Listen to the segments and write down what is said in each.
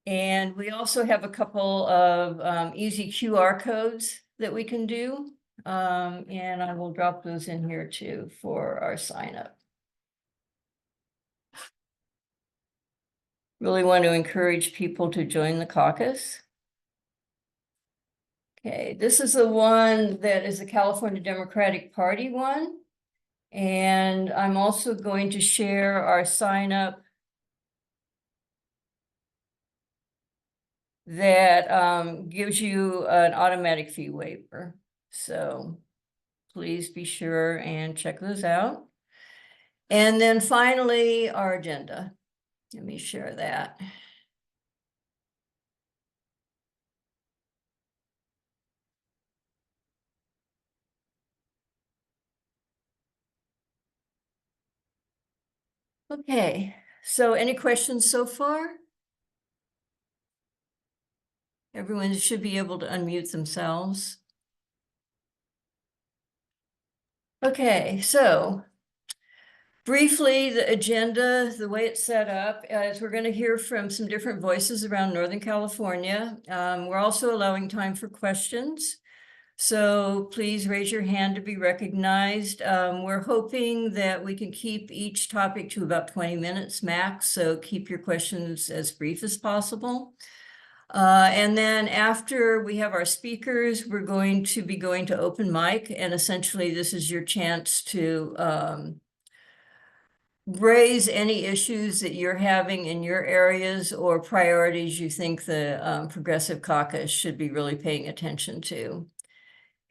And we also have a couple of easy QR codes that we can do. And I will drop those in here too for our sign up. Really want to encourage people to join the caucus. Okay, this is the one that is the California Democratic Party one. And I'm also going to share our sign up that gives you an automatic fee waiver. So please be sure and check those out. And then finally, our agenda. Let me share that. Okay, so any questions so far? Everyone should be able to unmute themselves. Okay, so briefly, the agenda, the way it's set up, is we're going to hear from some different voices around Northern California. We're also allowing time for questions. So please raise your hand to be recognized. We're hoping that we can keep each topic to about 20 minutes max, so keep your questions as brief as possible. And then after we have our speakers, we're going to be going to open mic, and essentially this is your chance to raise any issues that you're having in your areas or priorities you think the Progressive Caucus should be really paying attention to.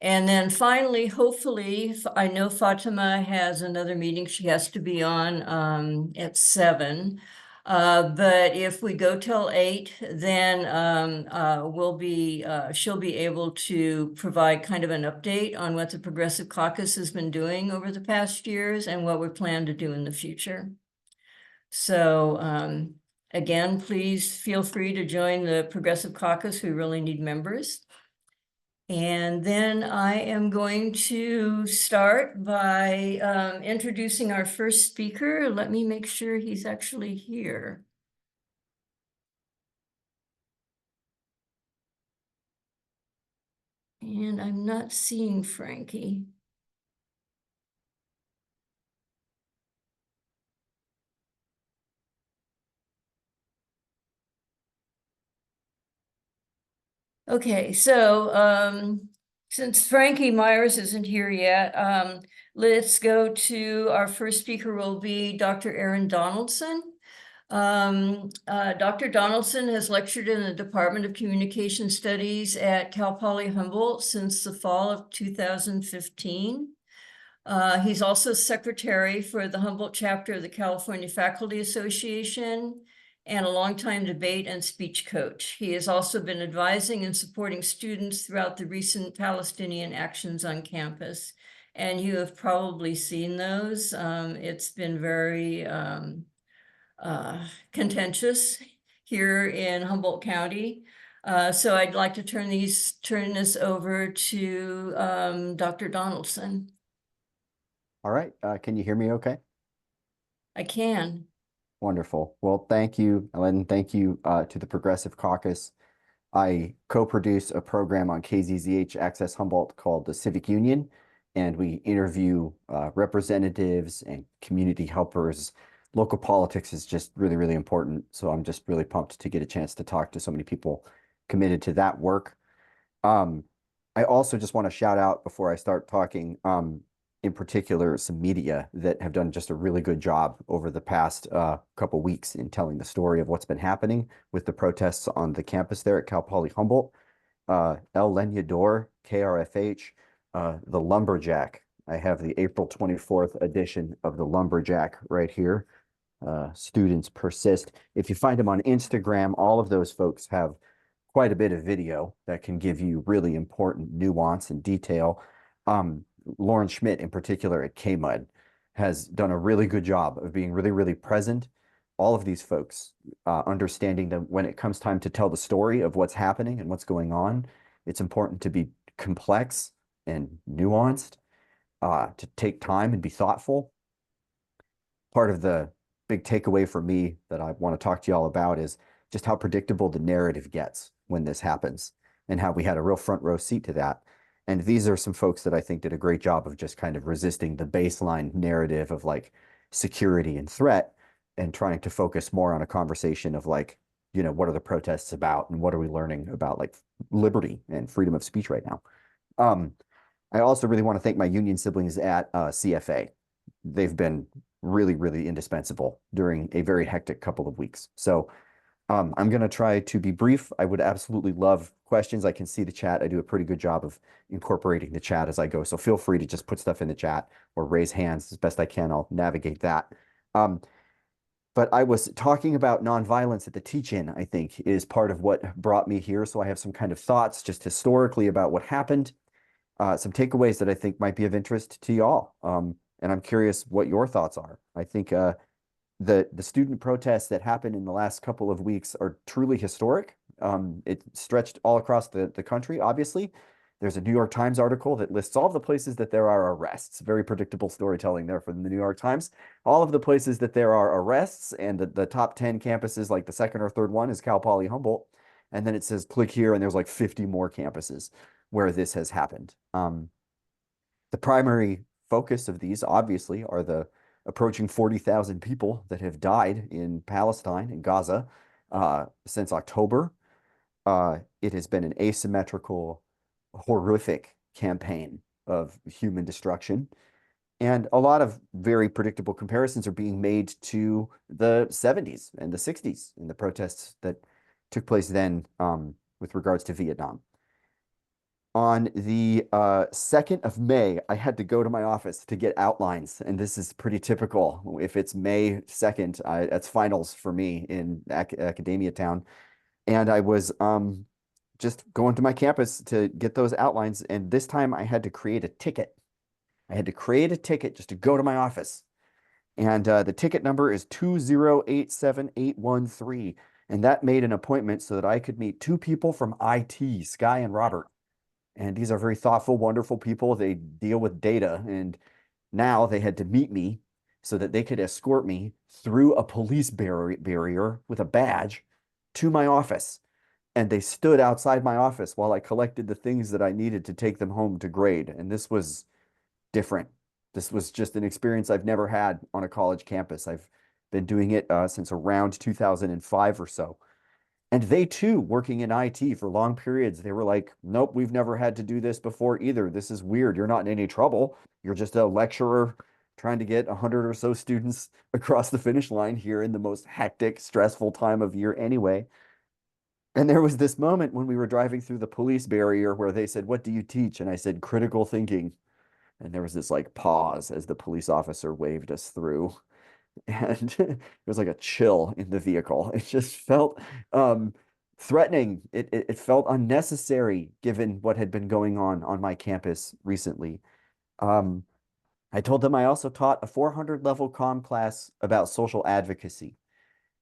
And then finally, hopefully, I know Fatima has another meeting she has to be on at 7. But if we go till 8, then she'll be able to provide kind of an update on what the Progressive Caucus has been doing over the past years and what we plan to do in the future. So again, please feel free to join the Progressive Caucus. We really need members. And then I am going to start by introducing our first speaker. Let me make sure he's actually here. And I'm not seeing Frankie. Okay, so since Frankie Myers isn't here yet, let's go to our first speaker will be Dr. Erin Donaldson. Dr. Donaldson has lectured in the Department of Communication Studies at Cal Poly Humboldt since the fall of 2015. He's also secretary for the Humboldt chapter of the California Faculty Association and a longtime debate and speech coach. He has also been advising and supporting students throughout the recent Palestinian actions on campus. And you have probably seen those. It's been very contentious here in Humboldt County. So I'd like to turn this over to Dr. Donaldson. All right. Can you hear me okay? I can. Wonderful. Well, thank you, Ellen. Thank you to the Progressive Caucus. I co-produce a program on KZZH Access Humboldt called the Civic Union, and we interview representatives and community helpers. Local politics is just really, really important. So I'm just really pumped to get a chance to talk to so many people committed to that work. I also just want to shout out before I start talking, in particular, some media that have done just a really good job over the past couple weeks in telling the story of what's been happening with the protests on the campus there at Cal Poly Humboldt. El Leñador, KRFH, the Lumberjack. I have the April 24th edition of the Lumberjack right here. Students persist. If you find them on Instagram, all of those folks have quite a bit of video that can give you really important nuance and detail. Lauren Schmidt, in particular at KMUD, has done a really good job of being really, really present. All of these folks understanding that when it comes time to tell the story of what's happening and what's going on, it's important to be complex and nuanced, to take time and be thoughtful. Part of the big takeaway for me that I want to talk to you all about is just how predictable the narrative gets when this happens and how we had a real front row seat to that. And these are some folks that I think did a great job of just kind of resisting the baseline narrative of like security and threat and trying to focus more on a conversation of like, what are the protests about and what are we learning about like liberty and freedom of speech right now. Um, I also really want to thank my union siblings at CFA. They've been really, really indispensable during a very hectic couple of weeks. So I'm going to try to be brief. I would absolutely love questions. I can see the chat. I do a pretty good job of incorporating the chat as I go. So feel free to just put stuff in the chat or raise hands as best I can. I'll navigate that. But I was talking about nonviolence at the teach-in, I think, is part of what brought me here. So I have some kind of thoughts just historically about what happened, some takeaways that I think might be of interest to y'all. And I'm curious what your thoughts are. I think the student protests that happened in the last couple of weeks are truly historic. It stretched all across the country, obviously. There's a New York Times article that lists all of the places that there are arrests. Very predictable storytelling there from the New York Times. All of the places that there are arrests, and the top 10 campuses, like the second or third one is Cal Poly Humboldt. And then it says click here, and there's like 50 more campuses where this has happened. The primary focus of these, obviously, are the approaching 40,000 people that have died in Palestine and Gaza since October. It has been an asymmetrical, horrific campaign of human destruction. And a lot of very predictable comparisons are being made to the 70s and the 60s and the protests that took place then with regards to Vietnam. On the 2nd of May, I had to go to my office to get outlines, and this is pretty typical. If it's May 2nd, that's finals for me in Academia Town. And I was just going to my campus to get those outlines, and this time I had to create a ticket. I had to create a ticket just to go to my office. And the ticket number is 2087813. And that made an appointment so that I could meet two people from IT, Sky and Robert. And these are very thoughtful, wonderful people. They deal with data. And now they had to meet me so that they could escort me through a police barrier with a badge to my office. And they stood outside my office while I collected the things that I needed to take them home to grade. And this was different. This was just an experience I've never had on a college campus. I've been doing it since around 2005 or so. And they too, working in IT for long periods, they were like, nope, we've never had to do this before either. This is weird. You're not in any trouble. You're just a lecturer trying to get 100 or so students across the finish line here in the most hectic, stressful time of year anyway. And there was this moment when we were driving through the police barrier where they said, what do you teach? And I said, critical thinking. And there was this like pause as the police officer waved us through. And it was like a chill in the vehicle. It just felt threatening. It felt unnecessary given what had been going on my campus recently. I told them I also taught a 400 level comm class about social advocacy.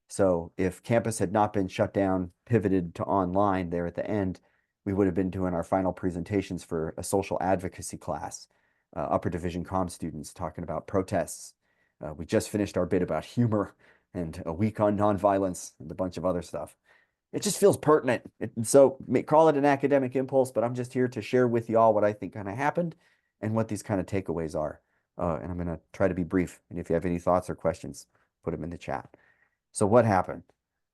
So if campus had not been shut down, pivoted to online there at the end, we would have been doing our final presentations for a social advocacy class, upper division comm students talking about protests. We just finished our bit about humor and a week on nonviolence and a bunch of other stuff. It just feels pertinent. So call it an academic impulse, but I'm just here to share with y'all what I think kind of happened and what these kind of takeaways are. And I'm going to try to be brief. And if you have any thoughts or questions, put them in the chat. So what happened?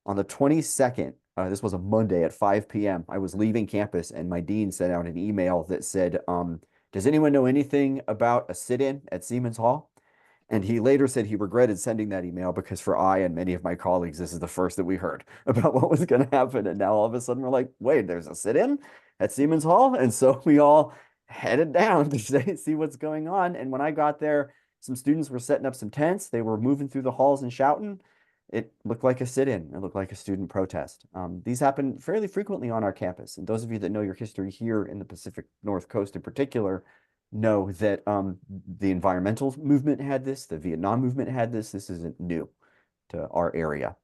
On the 22nd, this was a Monday at 5 p.m., I was leaving campus and my dean sent out an email that said, does anyone know anything about a sit-in at Siemens Hall? And he later said he regretted sending that email because for I and many of my colleagues, this is the first that we heard about what was going to happen. And now all of a sudden we're like, wait, there's a sit-in at Siemens Hall? And so we all headed down to see what's going on. And when I got there, some students were setting up some tents. They were moving through the halls and shouting. It looked like a sit-in. It looked like a student protest. These happen fairly frequently on our campus. And those of you that know your history here in the Pacific Northwest in particular know that the environmental movement had this, the Vietnam movement had this. This isn't new to our area.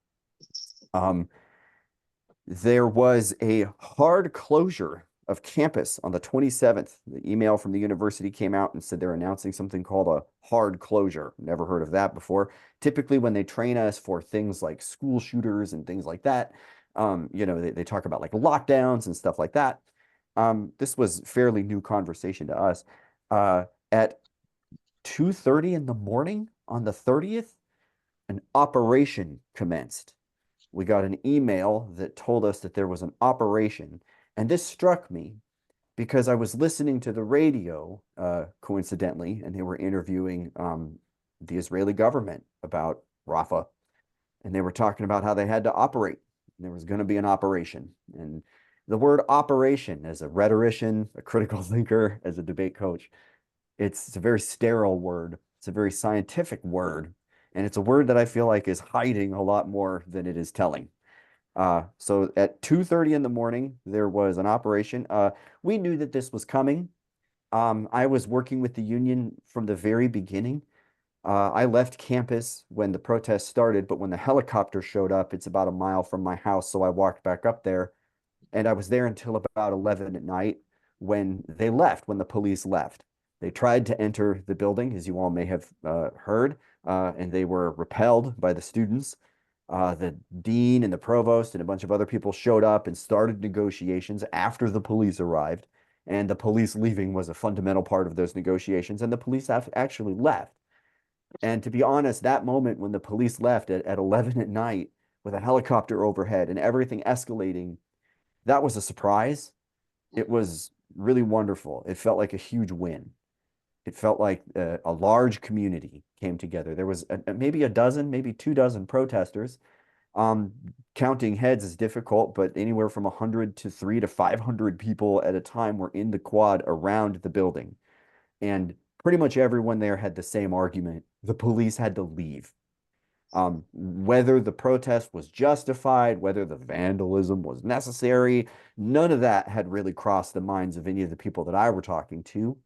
There was a hard closure of campus on the 27th. The email from the university came out and said they're announcing something called a hard closure. Never heard of that before. Typically, when they train us for things like school shooters and things like that, They talk about like lockdowns and stuff like that. This was fairly new conversation to us. At 2:30 in the morning on the 30th, an operation commenced. We got an email that told us that there was an operation. And this struck me because I was listening to the radio, coincidentally, and they were interviewing the Israeli government about Rafah. And they were talking about how they had to operate. There was going to be an operation. And the word operation, as a rhetorician, a critical thinker, as a debate coach, it's a very sterile word. It's a very scientific word. And it's a word that I feel like is hiding a lot more than it is telling. So at 2:30 in the morning, there was an operation. We knew that this was coming. I was working with the union from the very beginning. I left campus when the protest started, but when the helicopter showed up, it's about a mile from my house, so I walked back up there, and I was there until about 11 at night when they left, when the police left. They tried to enter the building, as you all may have heard, and they were repelled by the students. The dean and the provost and a bunch of other people showed up and started negotiations after the police arrived. And the police leaving was a fundamental part of those negotiations. And the police actually left. And to be honest, that moment when the police left at 11 at night with a helicopter overhead and everything escalating, that was a surprise. It was really wonderful. It felt like a huge win. It felt like a large community came together. There was maybe a dozen, maybe 2 dozen protesters. Um, Counting heads is difficult, but anywhere from 100 to 300 to 500 people at a time were in the quad around the building. And pretty much everyone there had the same argument. The police had to leave. Whether the protest was justified, whether the vandalism was necessary, none of that had really crossed the minds of any of the people that I were talking to.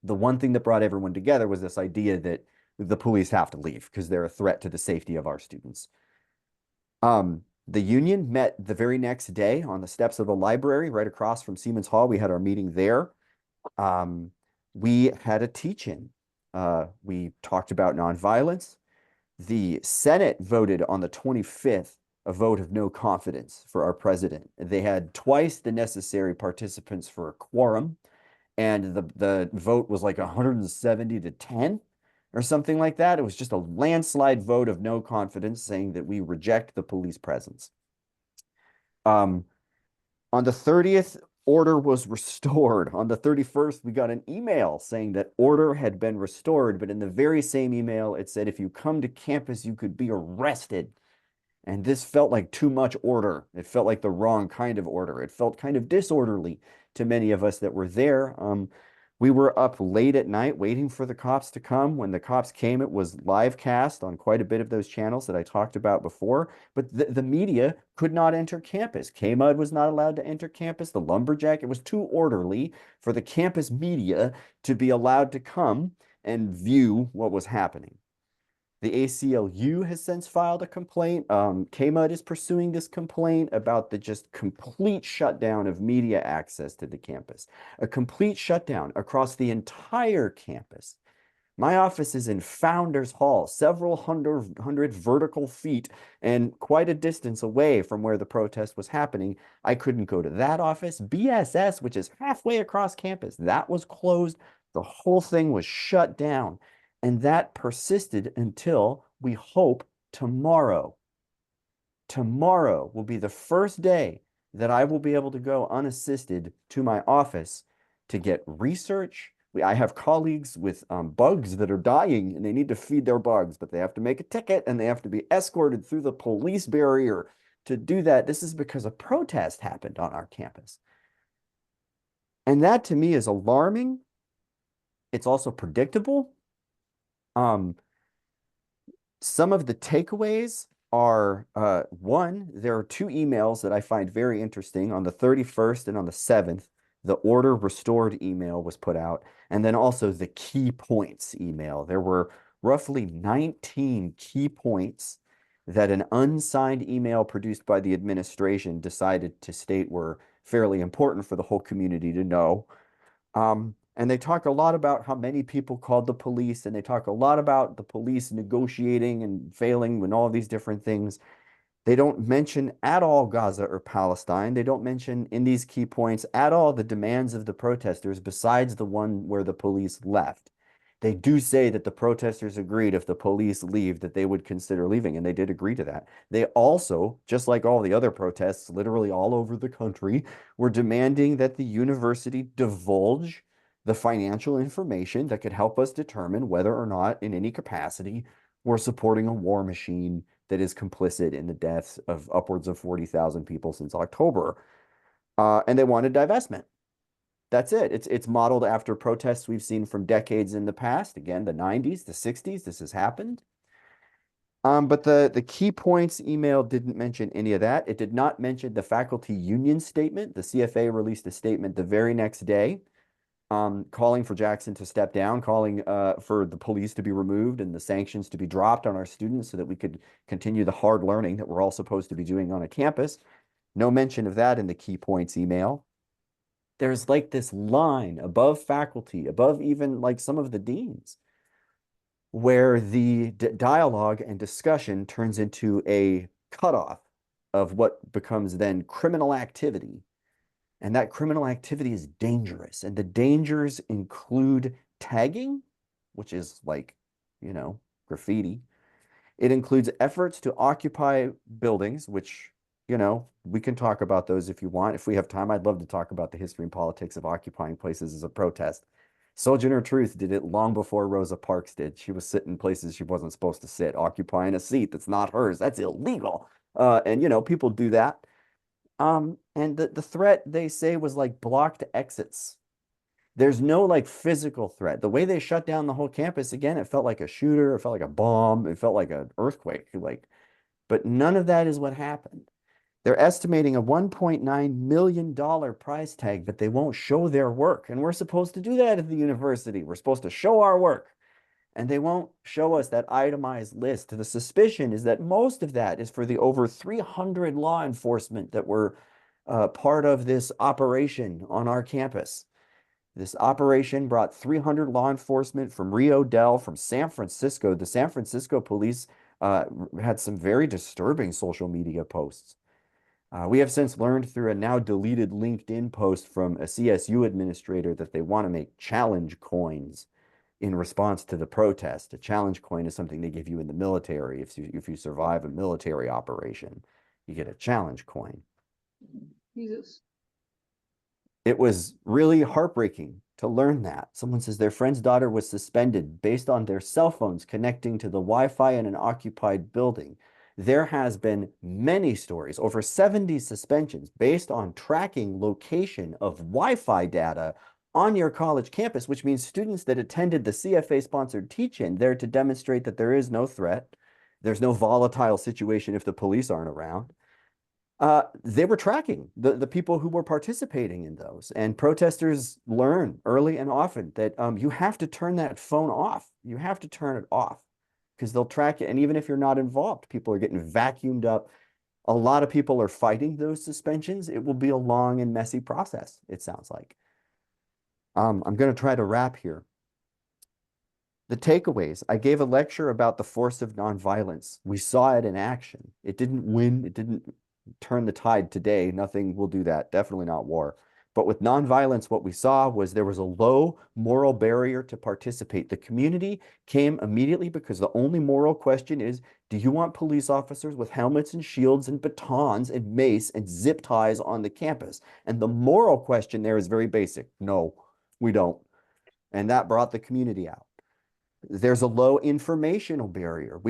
The one thing that brought everyone together was this idea that the police have to leave because they're a threat to the safety of our students. The union met the very next day on the steps of the library right across from Siemens Hall. We had our meeting there. We had a teach-in. We talked about nonviolence. The Senate voted on the 25th a vote of no confidence for our president. They had twice the necessary participants for a quorum, and the vote was like 170 to 10 or something like that. It was just a landslide vote of no confidence saying that we reject the police presence. On the 30th, order was restored. On the 31st, we got an email saying that order had been restored, but in the very same email, it said if you come to campus, you could be arrested. And this felt like too much order. It felt like the wrong kind of order. It felt kind of disorderly to many of us that were there. We were up late at night waiting for the cops to come. When the cops came, it was live cast on quite a bit of those channels that I talked about before. But the media could not enter campus. K-Mud was not allowed to enter campus. The Lumberjack, it was too orderly for the campus media to be allowed to come and view what was happening. The ACLU has since filed a complaint. KMUD is pursuing this complaint about the just complete shutdown of media access to the campus, a complete shutdown across the entire campus. My office is in Founders Hall, several hundred vertical feet and quite a distance away from where the protest was happening. I couldn't go to that office. BSS, which is halfway across campus, that was closed. The whole thing was shut down. And that persisted until, we hope, tomorrow. Tomorrow will be the first day that I will be able to go unassisted to my office to get research. I have colleagues with bugs that are dying and they need to feed their bugs, but they have to make a ticket and they have to be escorted through the police barrier to do that. This is because a protest happened on our campus. And that to me is alarming. It's also predictable. Some of the takeaways are one, there are 2 emails that I find very interesting. On the 31st and on the 7th, the order restored email was put out, and then also the key points email. There were roughly 19 key points that an unsigned email produced by the administration decided to state were fairly important for the whole community to know. And they talk a lot about how many people called the police, and they talk a lot about the police negotiating and failing and all these different things. They don't mention at all Gaza or Palestine. They don't mention in these key points at all the demands of the protesters besides the one where the police left. They do say that the protesters agreed if the police leave that they would consider leaving, and they did agree to that. They also, just like all the other protests literally all over the country, were demanding that the university divulge the financial information that could help us determine whether or not in any capacity we're supporting a war machine that is complicit in the deaths of upwards of 40,000 people since October. And they wanted divestment. That's it. It's modeled after protests we've seen from decades in the past. Again, the 90s, the 60s, this has happened. But the key points email didn't mention any of that. It did not mention the faculty union statement. The CFA released a statement the very next day, calling for Jackson to step down, calling for the police to be removed and the sanctions to be dropped on our students so that we could continue the hard learning that we're all supposed to be doing on a campus. No mention of that in the key points email. There's like this line above faculty, above even like some of the deans, where the dialogue and discussion turns into a cutoff of what becomes then criminal activity. And that criminal activity is dangerous. And the dangers include tagging, which is like, graffiti. It includes efforts to occupy buildings, which, we can talk about those if you want. If we have time, I'd love to talk about the history and politics of occupying places as a protest. Sojourner Truth did it long before Rosa Parks did. She was sitting places she wasn't supposed to sit, occupying a seat that's not hers. That's illegal. And people do that. And the threat they say was like blocked exits. There's no like physical threat. The way they shut down the whole campus, again, it felt like a shooter, it felt like a bomb, it felt like an earthquake. But none of that is what happened. They're estimating a $1.9 million price tag, but they won't show their work. And we're supposed to do that at the university. We're supposed to show our work. And they won't show us that itemized list. The suspicion is that most of that is for the over 300 law enforcement that were part of this operation on our campus. This operation brought 300 law enforcement from Rio Dell, from San Francisco. The San Francisco police had some very disturbing social media posts. We have since learned through a now deleted LinkedIn post from a CSU administrator that they want to make challenge coins in response to the protest. A challenge coin is something they give you in the military. If you survive a military operation, you get a challenge coin. Jesus. It was really heartbreaking to learn that. Someone says their friend's daughter was suspended based on their cell phones connecting to the Wi-Fi in an occupied building. There has been many stories, over 70 suspensions based on tracking location of Wi-Fi data on your college campus, which means students that attended the CFA-sponsored teach-in there to demonstrate that there is no threat, there's no volatile situation if the police aren't around. They were tracking the people who were participating in those. And protesters learn early and often that you have to turn that phone off. You have to turn it off because they'll track it. And even if you're not involved, people are getting vacuumed up. A lot of people are fighting those suspensions. It will be a long and messy process, it sounds like. I'm going to try to wrap here. The takeaways. I gave a lecture about the force of nonviolence. We saw it in action. It didn't win. It didn't turn the tide today. Nothing will do that. Definitely not war. But with nonviolence, what we saw was there was a low moral barrier to participate. The community came immediately because the only moral question is, do you want police officers with helmets and shields and batons and mace and zip ties on the campus? And the moral question there is very basic. No, we don't. And that brought the community out. There's a low informational barrier.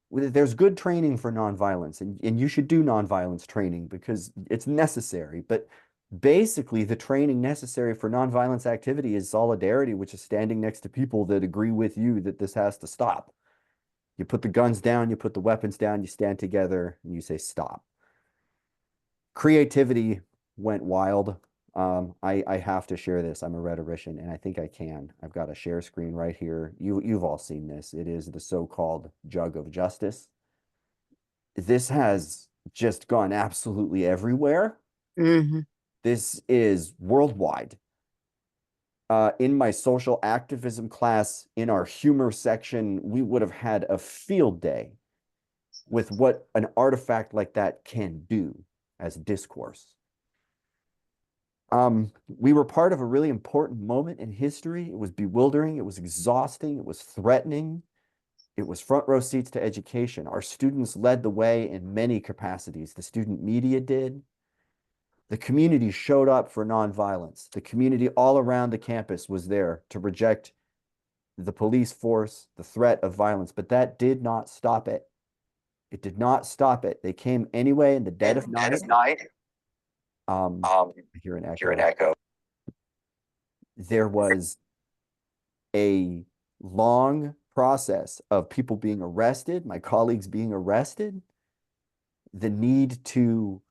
There's good training for nonviolence, and you should do nonviolence training because it's necessary. But basically, the training necessary for nonviolence activity is solidarity, which is standing next to people that agree with you that this has to stop. You put the guns down, you put the weapons down, you stand together, and you say stop. Creativity went wild. I have to share this. I'm a rhetorician, and I think I can. I've got a share screen right here. You've all seen this. It is the so-called jug of justice. This has just gone absolutely everywhere. Mm-hmm. This is worldwide. In my social activism class, in our humor section, we would have had a field day with what an artifact like that can do as discourse. We were part of a really important moment in history. It was bewildering, it was exhausting, it was threatening. It was front row seats to education. Our students led the way in many capacities. The student media did. The community showed up for nonviolence. The community all around the campus was there to reject the police force, the threat of violence, but that did not stop it. It did not stop it. They came anyway in the dead of night. I hear an echo. There was a long process of people being arrested, my colleagues being arrested. The need to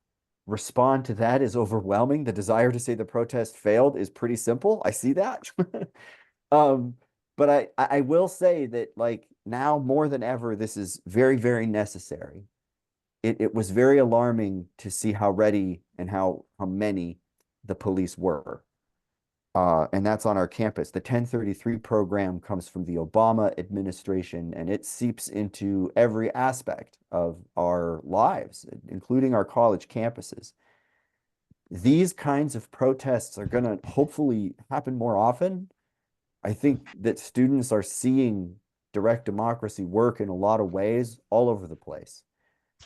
respond to that is overwhelming. The desire to say the protest failed is pretty simple. I see that. um, but I will say that like now more than ever, this is very, very necessary. It was very alarming to see how ready and how many the police were. And that's on our campus. The 1033 program comes from the Obama administration, and it seeps into every aspect of our lives, including our college campuses. These kinds of protests are going to hopefully happen more often. I think that students are seeing direct democracy work in a lot of ways all over the place.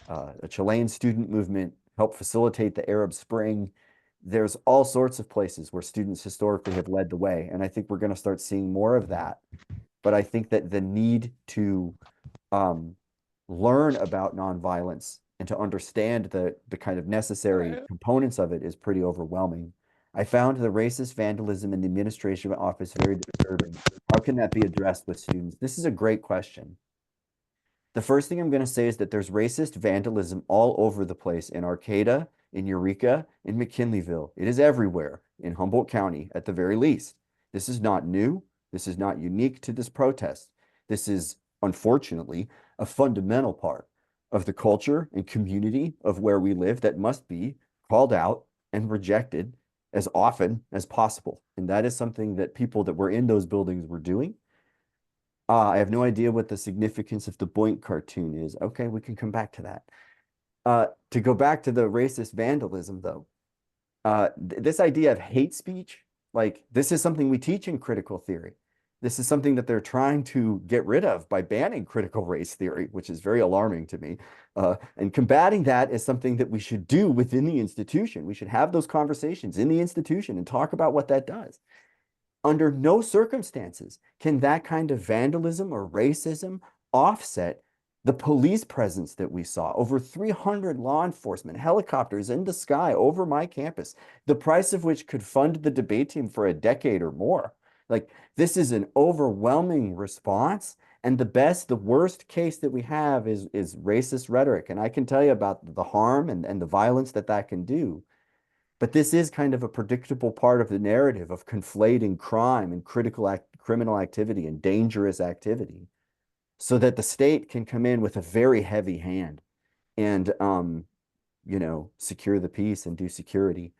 A Chilean student movement helped facilitate the Arab Spring. There's all sorts of places where students historically have led the way, and I think we're going to start seeing more of that. But I think that the need to um, learn about nonviolence and to understand the kind of necessary components of it is pretty overwhelming. I found the racist vandalism in the administration office very disturbing. How can that be addressed with students? This is a great question. The first thing I'm going to say is that there's racist vandalism all over the place in Arcata, in Eureka, in McKinleyville. It is everywhere in Humboldt County, at the very least. This is not new. This is not unique to this protest. This is, unfortunately, a fundamental part of the culture and community of where we live that must be called out and rejected as often as possible. And that is something that people that were in those buildings were doing. I have no idea what the significance of the Boink cartoon is. Okay, we can come back to that. To go back to the racist vandalism, though, this idea of hate speech, like this is something we teach in critical theory. This is something that they're trying to get rid of by banning critical race theory, which is very alarming to me. And combating that is something that we should do within the institution. We should have those conversations in the institution and talk about what that does. Under no circumstances can that kind of vandalism or racism offset the police presence that we saw. Over 300 law enforcement helicopters in the sky over my campus, the price of which could fund the debate team for a decade or more. Like, this is an overwhelming response. And the worst case that we have is racist rhetoric. And I can tell you about the harm and the violence that that can do. But this is kind of a predictable part of the narrative of conflating crime and criminal activity and dangerous activity so that the state can come in with a very heavy hand and, secure the peace and do security.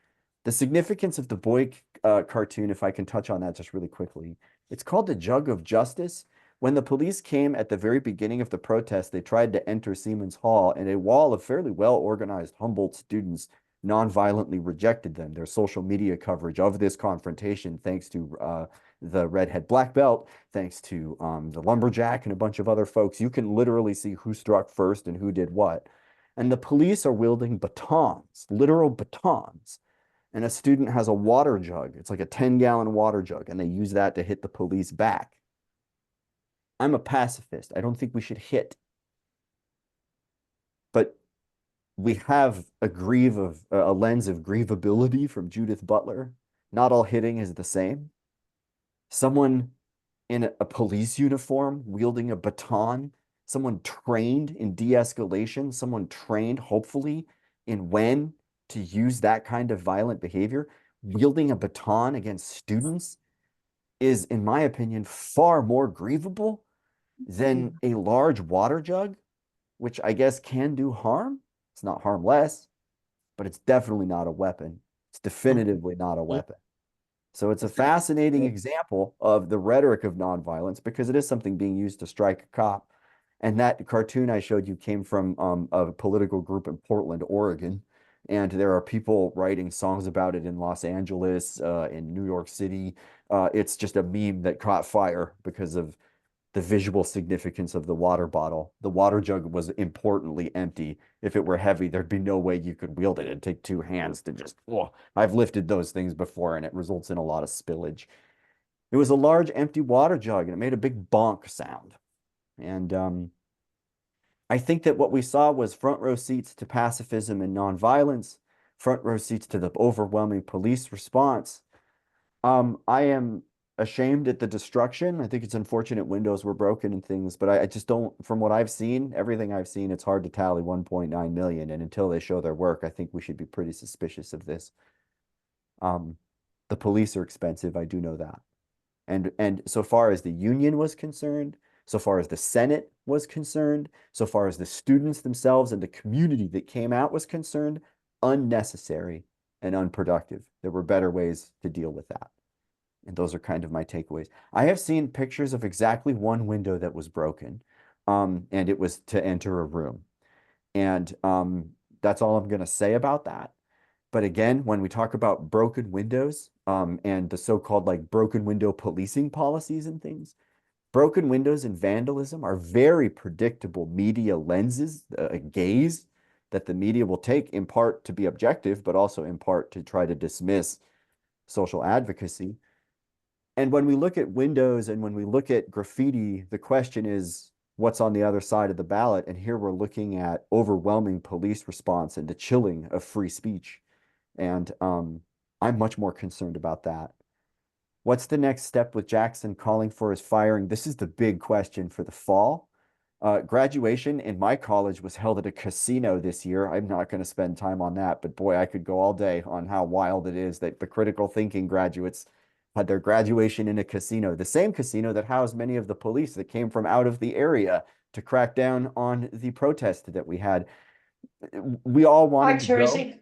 The significance of the Boy cartoon, if I can touch on that just really quickly, it's called the Jug of Justice. When the police came at the very beginning of the protest, they tried to enter Siemens Hall, and a wall of fairly well-organized Humboldt students non-violently rejected them. Their social media coverage of this confrontation, thanks to the redhead black belt, thanks to the lumberjack and a bunch of other folks, you can literally see who struck first and who did what. And the police are wielding batons, literal batons. And a student has a water jug. It's like a 10-gallon water jug, and they use that to hit the police back. I'm a pacifist. I don't think we should hit. But we have a lens of grievability from Judith Butler. Not all hitting is the same. Someone in a police uniform wielding a baton, someone trained in de-escalation, someone trained, hopefully, in when to use that kind of violent behavior, wielding a baton against students is, in my opinion, far more grievable than a large water jug, which I guess can do harm. It's not harmless, but it's definitely not a weapon. It's definitively not a weapon. So it's a fascinating example of the rhetoric of nonviolence because it is something being used to strike a cop. And that cartoon I showed you came from a political group in Portland, Oregon. And there are people writing songs about it in Los Angeles, in New York City. It's just a meme that caught fire because of the visual significance of the water bottle. The water jug was importantly empty. If it were heavy, there'd be no way you could wield it. It'd take two hands to just, oh, I've lifted those things before and it results in a lot of spillage. It was a large empty water jug and it made a big bonk sound. And I think that what we saw was front row seats to pacifism and nonviolence, front row seats to the overwhelming police response. I am ashamed at the destruction. I think it's unfortunate windows were broken and things, but I just don't, from what I've seen, everything I've seen, it's hard to tally 1.9 million. And until they show their work, I think we should be pretty suspicious of this. Um, the police are expensive. I do know that. And so far as the union was concerned, so far as the Senate was concerned, so far as the students themselves and the community that came out was concerned, unnecessary and unproductive. There were better ways to deal with that. And those are kind of my takeaways. I have seen pictures of exactly one window that was broken, and it was to enter a room. And that's all I'm going to say about that. But again, when we talk about broken windows, and the so-called like broken window policing policies and things, broken windows and vandalism are very predictable media lenses, a gaze that the media will take in part to be objective, but also in part to try to dismiss social advocacy. And when we look at windows and when we look at graffiti, the question is what's on the other side of the ballot. And here we're looking at overwhelming police response and the chilling of free speech. And I'm much more concerned about that. What's the next step with Jackson calling for his firing? This is the big question for the fall. Graduation in my college was held at a casino this year. I'm not going to spend time on that, but boy, I could go all day on how wild it is that the critical thinking graduates had their graduation in a casino, the same casino that housed many of the police that came from out of the area to crack down on the protest that we had. We all Hi, wanted to go. Tracy.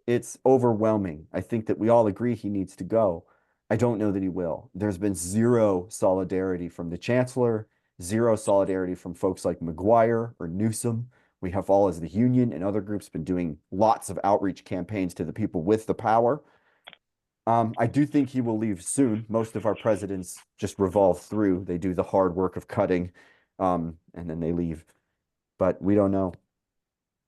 It's overwhelming. I think that we all agree he needs to go. I don't know that he will. There's been zero solidarity from the chancellor, zero solidarity from folks like McGuire or Newsom. We have all, as the union and other groups, been doing lots of outreach campaigns to the people with the power. I do think he will leave soon. Most of our presidents just revolve through. They do the hard work of cutting, and then they leave. But we don't know.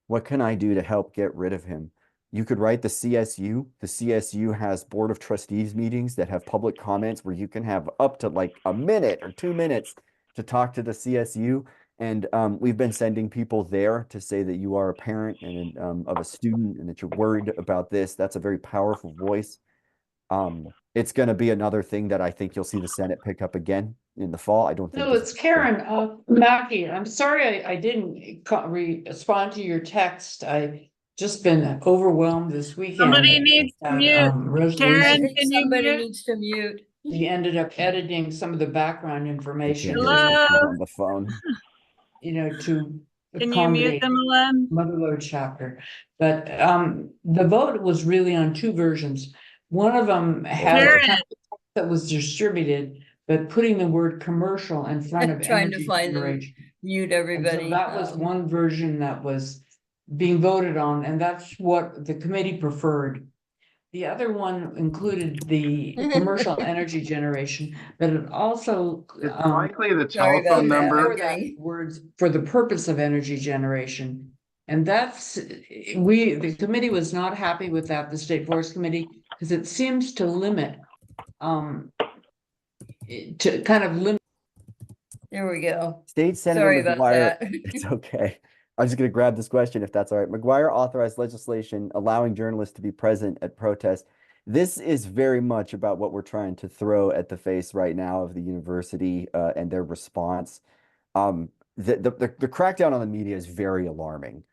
What can I do to help get rid of him? You could write the CSU. The CSU has board of trustees meetings that have public comments where you can have up to like a minute or 2 minutes to talk to the CSU. And we've been sending people there to say that you are a parent and of a student and that you're worried about this. That's a very powerful voice. It's going to be another thing that I think you'll see the Senate pick up again in the fall. I don't think No, it's Karen, Mackie. I'm sorry I didn't respond to your text. I just been overwhelmed this weekend. Somebody needs to at, mute. I Karen, resolution. think can you somebody mute? needs to mute. He ended up editing some of the background information, Hello? on the phone. to Can you mute accommodate them, Ellen? Motherload chapter. But the vote was really on two versions. One of them had a Karen. text that was distributed, but putting the word commercial in front of Trying to energy find them, generation. mute And so everybody. that was one version that was being voted on, and that's what the committee preferred. The other one included the commercial energy generation, but it also It's likely the Sorry about telephone that. number. for that words for the purpose of energy generation. And that's, the committee was not happy with that, the State Forest Committee, because it seems to limit, to kind of limit. There we go. State Senator Sorry about McGuire, that. it's okay. I'm just going to grab this question if that's all right. McGuire authorized legislation allowing journalists to be present at protests. This is very much about what we're trying to throw at the face right now of the university and their response. The crackdown on the media is very alarming.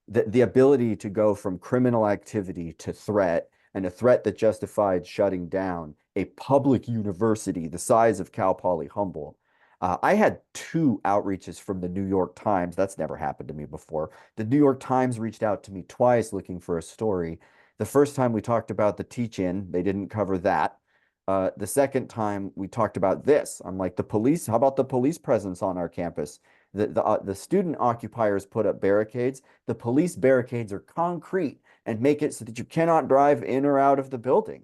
The ability to go from criminal activity to threat, and a threat that justified shutting down a public university the size of Cal Poly Humboldt. I had two outreaches from the New York Times. That's never happened to me before. The New York Times reached out to me twice looking for a story. The first time we talked about the teach-in, they didn't cover that. The second time we talked about this. I'm like, the police, how about the police presence on our campus? The student occupiers put up barricades. The police barricades are concrete and make it so that you cannot drive in or out of the building.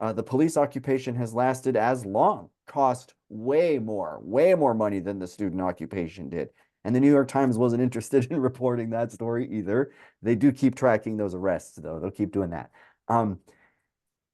The police occupation has lasted as long, cost way more money than the student occupation did. And the New York Times wasn't interested in reporting that story either. They do keep tracking those arrests, though. They'll keep doing that.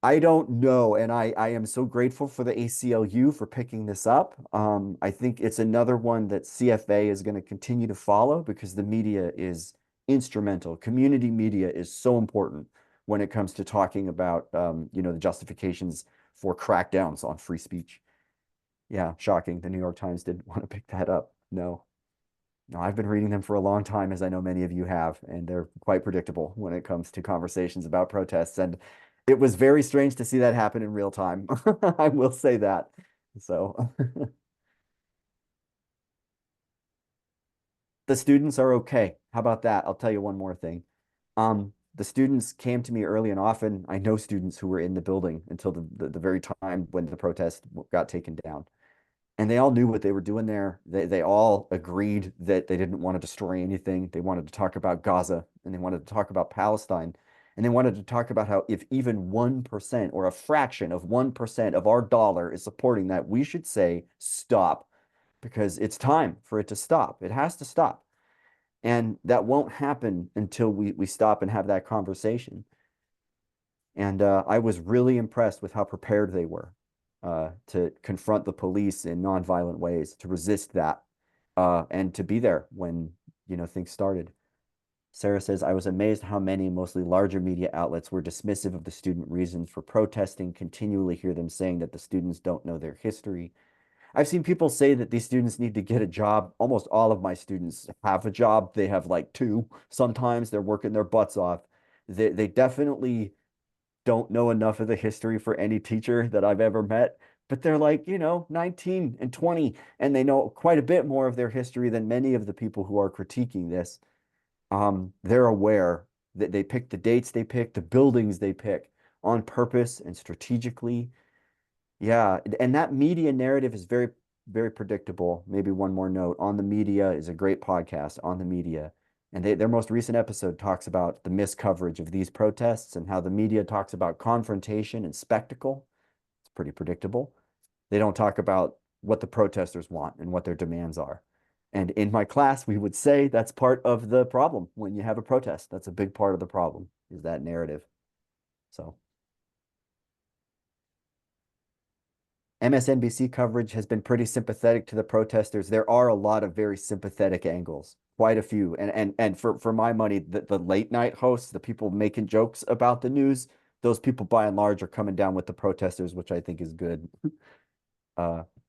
I don't know, and I am so grateful for the ACLU for picking this up. I think it's another one that CFA is going to continue to follow because the media is instrumental. Community media is so important when it comes to talking about, the justifications for crackdowns on free speech. Yeah, shocking. The New York Times didn't want to pick that up. No. No, I've been reading them for a long time, as I know many of you have, and they're quite predictable when it comes to conversations about protests. And it was very strange to see that happen in real time. I will say that. So the students are okay. How about that? I'll tell you one more thing. The students came to me early and often. I know students who were in the building until the very time when the protest got taken down. And they all knew what they were doing there. They all agreed that they didn't want to destroy anything. They wanted to talk about Gaza and they wanted to talk about Palestine. And they wanted to talk about how if even 1% or a fraction of 1% of our dollar is supporting that, we should say stop because it's time for it to stop. It has to stop. And that won't happen until we stop and have that conversation. And I was really impressed with how prepared they were to confront the police in nonviolent ways, to resist that, and to be there when, things started. Sarah says, I was amazed how many, mostly larger media outlets, were dismissive of the student reasons for protesting, continually hear them saying that the students don't know their history. I've seen people say that these students need to get a job. Almost all of my students have a job. They have like two. Sometimes they're working their butts off. They definitely don't know enough of the history for any teacher that I've ever met, but they're like, 19 and 20, and they know quite a bit more of their history than many of the people who are critiquing this. They're aware that they pick the dates they pick, the buildings they pick on purpose and strategically. Yeah, and that media narrative is very, very predictable. Maybe one more note on the media is a great podcast on the media. And their most recent episode talks about the miscoverage of these protests and how the media talks about confrontation and spectacle. It's pretty predictable. They don't talk about what the protesters want and what their demands are. And in my class, we would say that's part of the problem when you have a protest. That's a big part of the problem, is that narrative. So MSNBC coverage has been pretty sympathetic to the protesters. There are a lot of very sympathetic angles, quite a few. And for my money, the late night hosts, the people making jokes about the news, those people by and large are coming down with the protesters, which I think is good.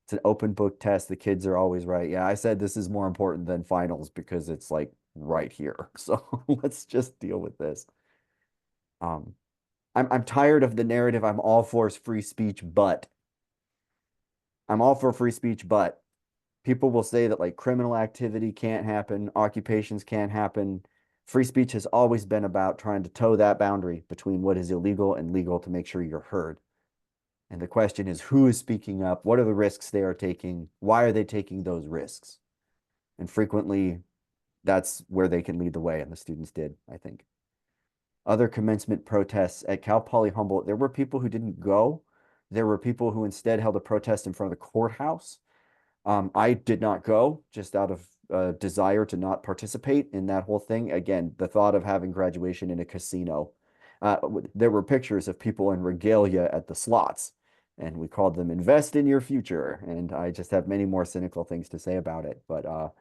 It's an open book test. The kids are always right. Yeah, I said this is more important than finals because it's like right here. So let's just deal with this. I'm tired of the narrative. I'm all for free speech, but I'm all for free speech, but people will say that like criminal activity can't happen, occupations can't happen. Free speech has always been about trying to toe that boundary between what is illegal and legal to make sure you're heard. And the question is, who is speaking up? What are the risks they are taking? Why are they taking those risks? And frequently, that's where they can lead the way, and the students did, I think. Other commencement protests at Cal Poly Humboldt, there were people who didn't go. There were people who instead held a protest in front of the courthouse. I did not go just out of desire to not participate in that whole thing. Again, the thought of having graduation in a casino. There were pictures of people in regalia at the slots, and we called them invest in your future. And I just have many more cynical things to say about it. But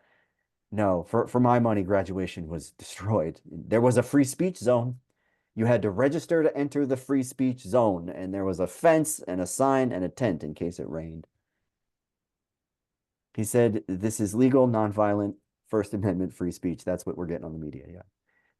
no, for my money, graduation was destroyed. There was a free speech zone. You had to register to enter the free speech zone, and there was a fence and a sign and a tent in case it rained. He said, this is legal, nonviolent, First Amendment free speech. That's what we're getting on the media. Yeah.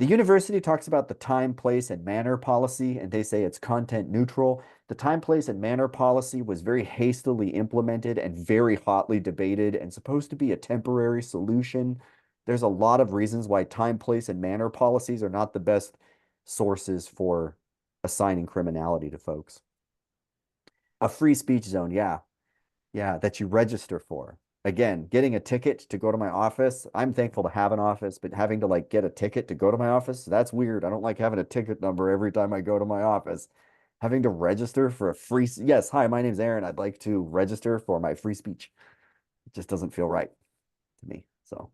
The university talks about the time, place, and manner policy, and they say it's content neutral. The time, place, and manner policy was very hastily implemented and very hotly debated and supposed to be a temporary solution. There's a lot of reasons why time, place, and manner policies are not the best sources for assigning criminality to folks. A free speech zone, yeah. Yeah, that you register for. again, getting a ticket to go to my office, I'm thankful to have an office, but having to like get a ticket to go to my office, that's weird. I don't like having a ticket number every time I go to my office. Having to register for a free, yes, hi, my name's Aaron. I'd like to register for my free speech. It just doesn't feel right to me. So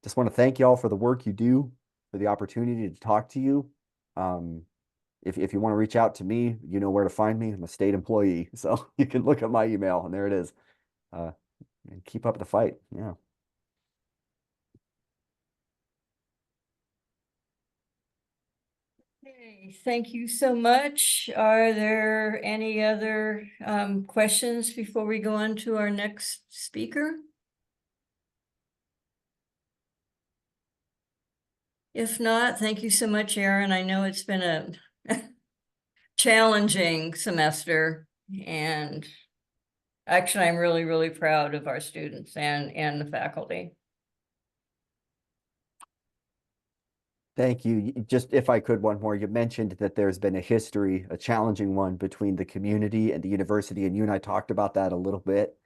just want to thank y'all for the work you do, for the opportunity to talk to you. If you want to reach out to me, you know where to find me. I'm a state employee, so you can look at my email and there it is. And keep up the fight. Yeah. Okay, thank you so much. Are there any other questions before we go on to our next speaker? If not, thank you so much, Aaron. I know it's been a challenging semester, and actually, I'm really, really proud of our students and the faculty. Thank you. Just if I could, one more. You mentioned that there's been a history, a challenging one between the community and the university, and you and I talked about that a little bit.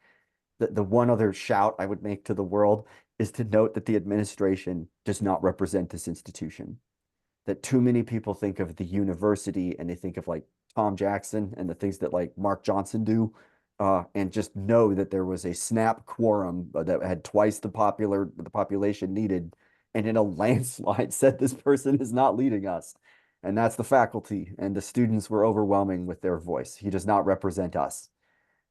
The one other shout I would make to the world is to note that the administration does not represent this institution. That too many people think of the university and they think of like Tom Jackson and the things that like Mark Johnson do, and just know that there was a snap quorum that had twice the population needed, and in a landslide said this person is not leading us. And that's the faculty, and the students were overwhelming with their voice. He does not represent us.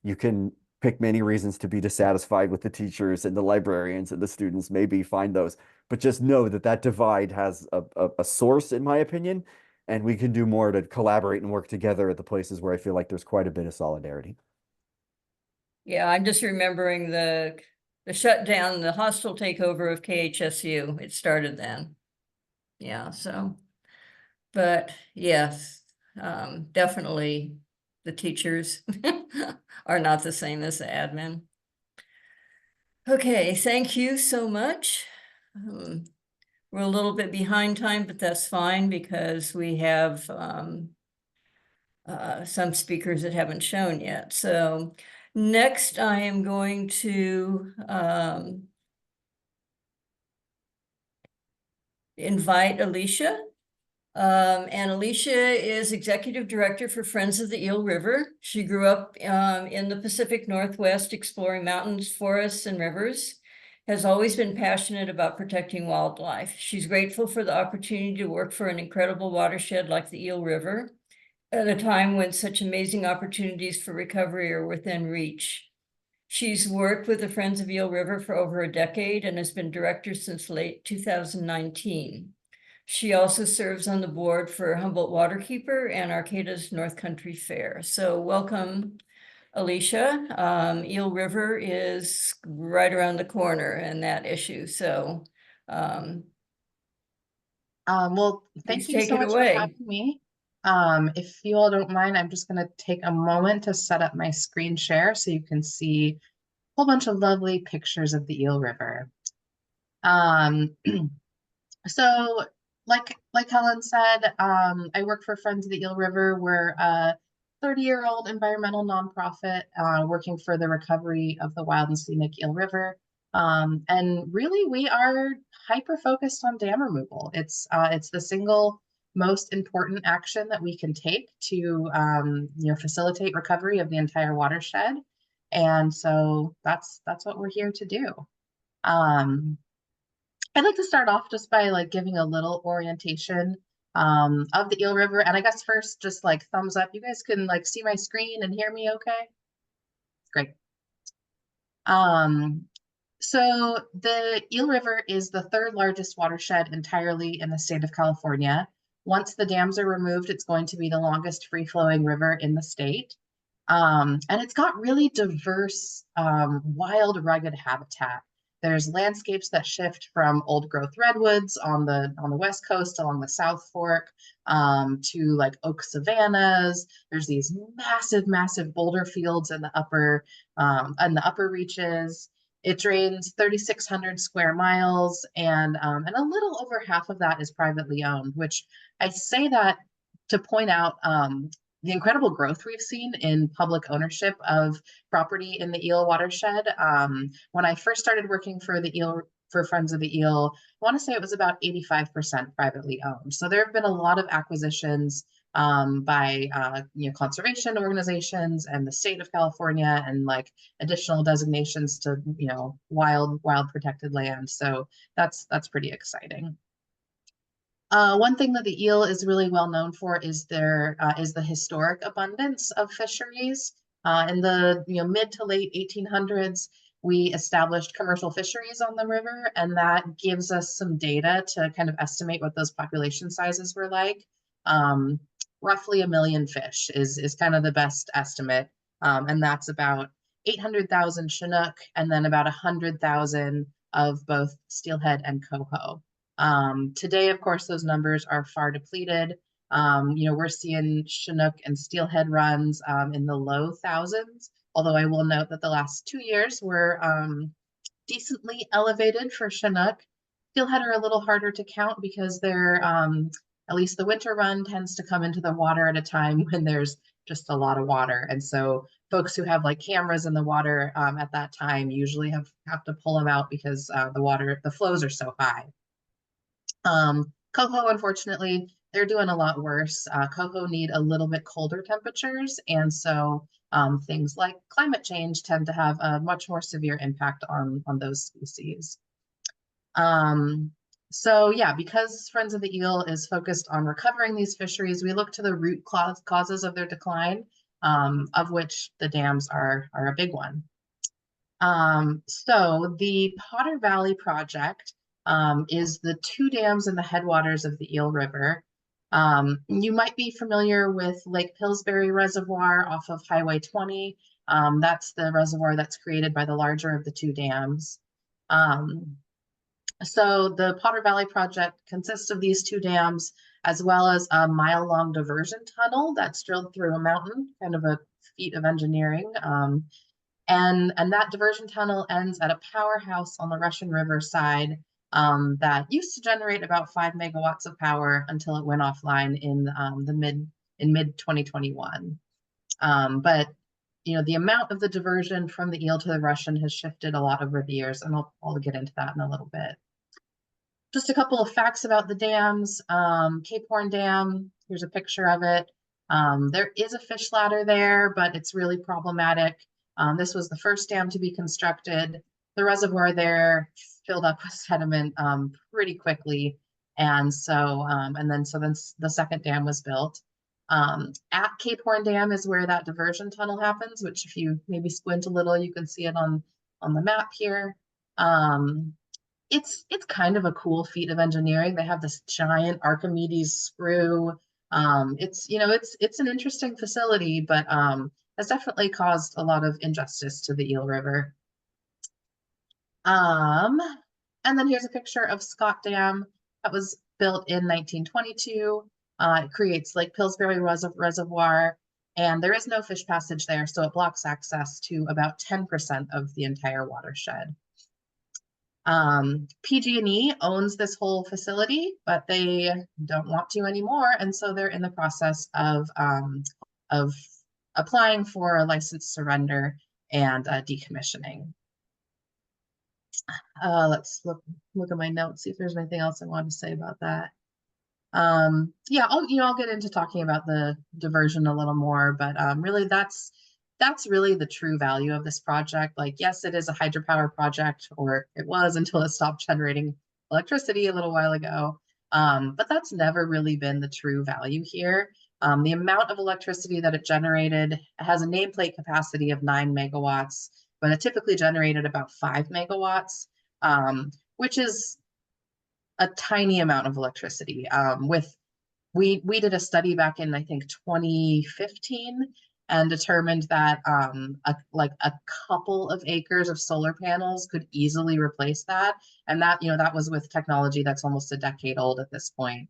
You can pick many reasons to be dissatisfied with the teachers and the librarians and the students, maybe find those, but just know that that divide has a source, in my opinion, and we can do more to collaborate and work together at the places where I feel like there's quite a bit of solidarity. Yeah, I'm just remembering the shutdown, the hostile takeover of KHSU. It started then. Yeah, so, but yes, definitely the teachers are not the same as the admin. Okay, thank you so much. We're a little bit behind time, but that's fine because we have some speakers that haven't shown yet. So next I am going to invite Alicia. And Alicia is Executive Director for Friends of the Eel River. She grew up in the Pacific Northwest, exploring mountains, forests, and rivers, has always been passionate about protecting wildlife. She's grateful for the opportunity to work for an incredible watershed like the Eel River at a time when such amazing opportunities for recovery are within reach. She's worked with the Friends of Eel River for over a decade and has been director since late 2019. She also serves on the board for Humboldt Waterkeeper and Arcata's North Country Fair. So welcome, Alicia. Eel River is right around the corner in that issue. So well, thank please you take so it much for away. having me. If you all don't mind, I'm just going to take a moment to set up my screen share so you can see a whole bunch of lovely pictures of the Eel River. So like Helen said, I work for Friends of the Eel River. We're a 30-year-old environmental nonprofit working for the recovery of the wild and scenic Eel River. And really, we are hyper focused on dam removal. It's the single most important action that we can take to facilitate recovery of the entire watershed. And so that's what we're here to do. I'd like to start off just by like giving a little orientation of the Eel River. And I guess first, just like thumbs up. You guys can like see my screen and hear me okay? Great. So the Eel River is the third largest watershed entirely in the state of California. Once the dams are removed, it's going to be the longest free-flowing river in the state. And it's got really diverse, wild, rugged habitat. There's landscapes that shift from old growth redwoods on the west coast along the South Fork to like oak savannas. There's these massive boulder fields in the upper reaches. It drains 3,600 square miles, and a little over half of that is privately owned. Which I say that to point out the incredible growth we've seen in public ownership of property in the eel watershed. When I first started working for the eel, for Friends of the Eel, I want to say it was about 85% privately owned. So there have been a lot of acquisitions by conservation organizations and the state of California, and like additional designations to wild protected land. So that's pretty exciting. One thing that the eel is really well known for is the historic abundance of fisheries. In the mid to late 1800s, we established commercial fisheries on the river, and that gives us some data to kind of estimate what those population sizes were like. Roughly 1 million fish is kind of the best estimate, and that's about 800,000 Chinook, and then about 100,000 of both steelhead and coho. Today, of course, those numbers are far depleted. We're seeing Chinook and steelhead runs in the low thousands, although I will note that the last 2 years were decently elevated for Chinook. Steelhead are a little harder to count because they're, at least the winter run tends to come into the water at a time when there's just a lot of water. And so folks who have like cameras in the water at that time usually have to pull them out because the flows are so high. Coho, unfortunately, they're doing a lot worse. Coho need a little bit colder temperatures, and so things like climate change tend to have a much more severe impact on those species. So yeah, because Friends of the Eel is focused on recovering these fisheries, we look to the root causes of their decline, of which the dams are a big one. So the Potter Valley Project is the 2 dams in the headwaters of the Eel River. You might be familiar with Lake Pillsbury Reservoir off of Highway 20. That's the reservoir that's created by the larger of the 2 dams. So the Potter Valley Project consists of these 2 dams, as well as a mile-long diversion tunnel that's drilled through a mountain, kind of a feat of engineering. And that diversion tunnel ends at a powerhouse on the Russian River side that used to generate about 5 megawatts of power until it went offline in mid 2021. But the amount of the diversion from the Eel to the Russian has shifted a lot over the years, and I'll get into that in a little bit. Just a couple of facts about the dams. Cape Horn Dam, here's a picture of it. There is a fish ladder there, but it's really problematic. This was the first dam to be constructed. The reservoir there filled up with sediment pretty quickly. And so, then the second dam was built. At Cape Horn Dam is where that diversion tunnel happens, which if you maybe squint a little, you can see it on the map here. It's kind of a cool feat of engineering. They have this giant Archimedes screw. It's an interesting facility, but has definitely caused a lot of injustice to the Eel River. And then here's a picture of Scott Dam that was built in 1922. It creates Lake Pillsbury Reservoir, and there is no fish passage there, so it blocks access to about 10% of the entire watershed. PG&E owns this whole facility, but they don't want to anymore, and so they're in the process of applying for a license surrender and decommissioning. Let's look at my notes, see if there's anything else I want to say about that. Yeah, I'll get into talking about the diversion a little more, but really that's really the true value of this project. Like, yes, it is a hydropower project, or it was until it stopped generating electricity a little while ago. But that's never really been the true value here. The amount of electricity that it generated has a nameplate capacity of 9 megawatts, but it typically generated about 5 megawatts, which is a tiny amount of electricity. We did a study back in, I think, 2015, and determined that a couple of acres of solar panels could easily replace that. And that was with technology that's almost a decade old at this point.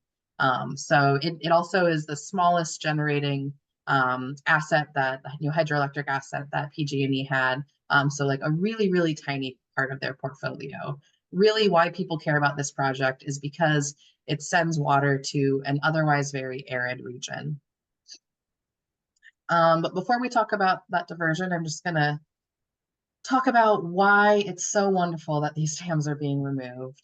So it also is the smallest generating asset that, hydroelectric asset that PG&E had. So like a really, really tiny part of their portfolio. Really, why people care about this project is because it sends water to an otherwise very arid region. But before we talk about that diversion, I'm just gonna talk about why it's so wonderful that these dams are being removed.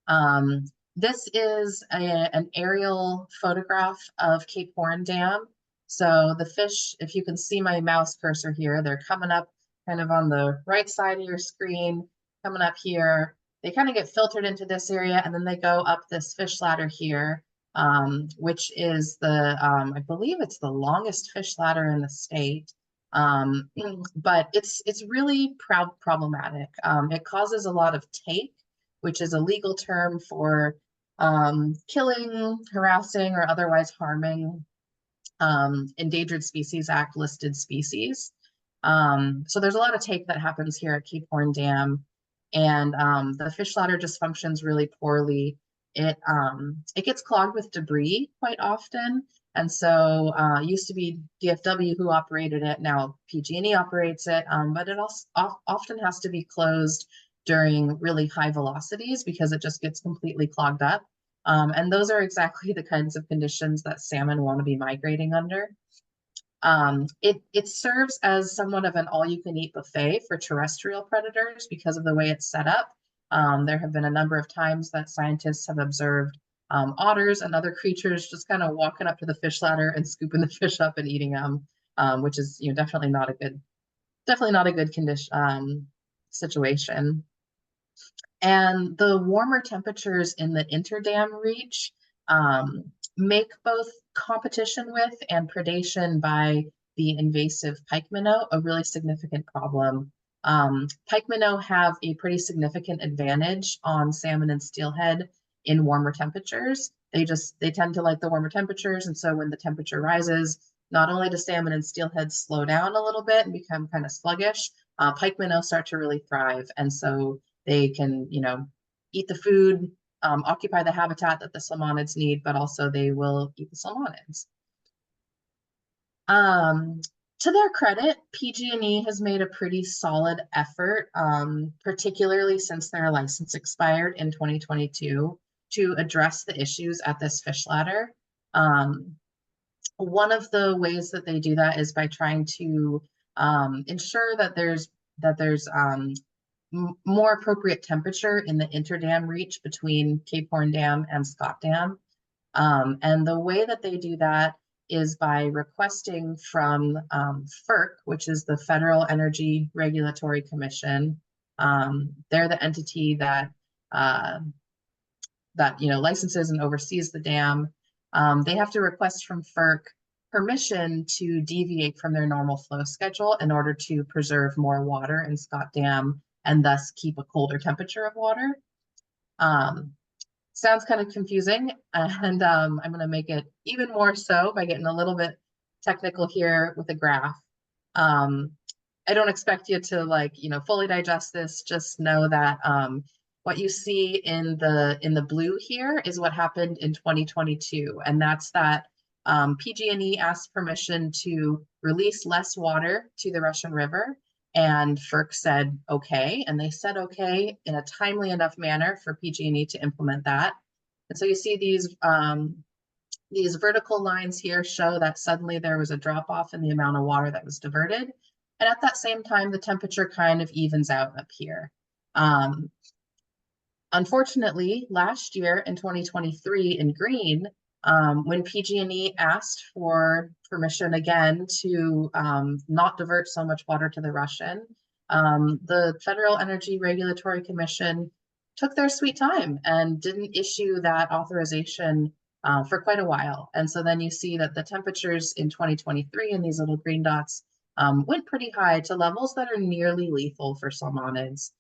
Um, this is an aerial photograph of Cape Horn Dam. So the fish, if you can see my mouse cursor here, they're coming up kind of on the right side of your screen, coming up here. They kind of get filtered into this area and then they go up this fish ladder here, which is I believe it's the longest fish ladder in the state. But it's really problematic. It causes a lot of take, which is a legal term for killing, harassing, or otherwise harming Endangered Species Act listed species. So there's a lot of take that happens here at Cape Horn Dam, and the fish ladder just functions really poorly. It gets clogged with debris quite often, and so used to be DFW who operated it. Now PG&E operates it, but it also often has to be closed during really high velocities because it just gets completely clogged up. And those are exactly the kinds of conditions that salmon want to be migrating under. It serves as somewhat of an all-you-can-eat buffet for terrestrial predators because of the way it's set up. There have been a number of times that scientists have observed otters and other creatures just kind of walking up to the fish ladder and scooping the fish up and eating them, which is definitely not a good condition situation. And the warmer temperatures in the interdam reach make both competition with and predation by the invasive pike minnow a really significant problem. Pike minnow have a pretty significant advantage on salmon and steelhead in warmer temperatures. They tend to like the warmer temperatures, and so when the temperature rises, not only do salmon and steelhead slow down a little bit and become kind of sluggish, pike minnow start to really thrive, and so they can, eat the food, occupy the habitat that the salmonids need, but also they will eat the salmonids. To their credit, PG&E has made a pretty solid effort, particularly since their license expired in 2022, to address the issues at this fish ladder. One of the ways that they do that is by trying to ensure that there's more appropriate temperature in the interdam reach between Cape Horn Dam and Scott Dam. And the way that they do that is by requesting from FERC, which is the Federal Energy Regulatory Commission. They're the entity that licenses and oversees the dam. They have to request from FERC permission to deviate from their normal flow schedule in order to preserve more water in Scott Dam and thus keep a colder temperature of water. Sounds kind of confusing, and I'm going to make it even more so by getting a little bit technical here with a graph. I don't expect you to fully digest this. Just know that what you see in the blue here is what happened in 2022, and that's that PG&E asked permission to release less water to the Russian River, and FERC said okay, and they said okay in a timely enough manner for PG&E to implement that. And so you see these vertical lines here show that suddenly there was a drop off in the amount of water that was diverted, and at that same time the temperature kind of evens out up here. Unfortunately, last year in 2023 in green, when PG&E asked for permission again to not divert so much water to the Russian, the Federal Energy Regulatory Commission took their sweet time and didn't issue that authorization for quite a while. And so then you see that the temperatures in 2023 in these little green dots went pretty high to levels that are nearly lethal for salmonids.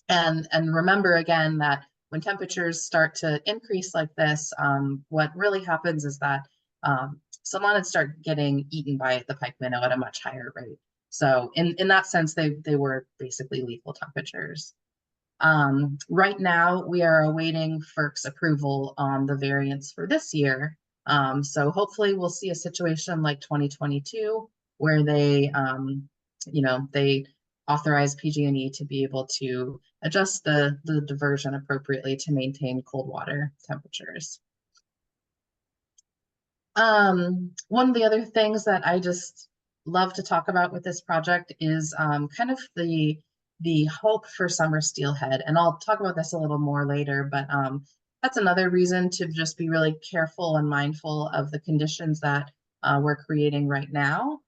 And remember again that when temperatures start to increase like this, what really happens is that salmonids start getting eaten by the pike minnow at a much higher rate. So in that sense, they were basically lethal temperatures. Right now, we are awaiting FERC's approval on the variance for this year. So hopefully we'll see a situation like 2022 where they authorize PG&E to be able to adjust the diversion appropriately to maintain cold water temperatures. One of the other things that I just love to talk about with this project is kind of the hope for summer steelhead. And I'll talk about this a little more later, but that's another reason to just be really careful and mindful of the conditions that we're creating right now,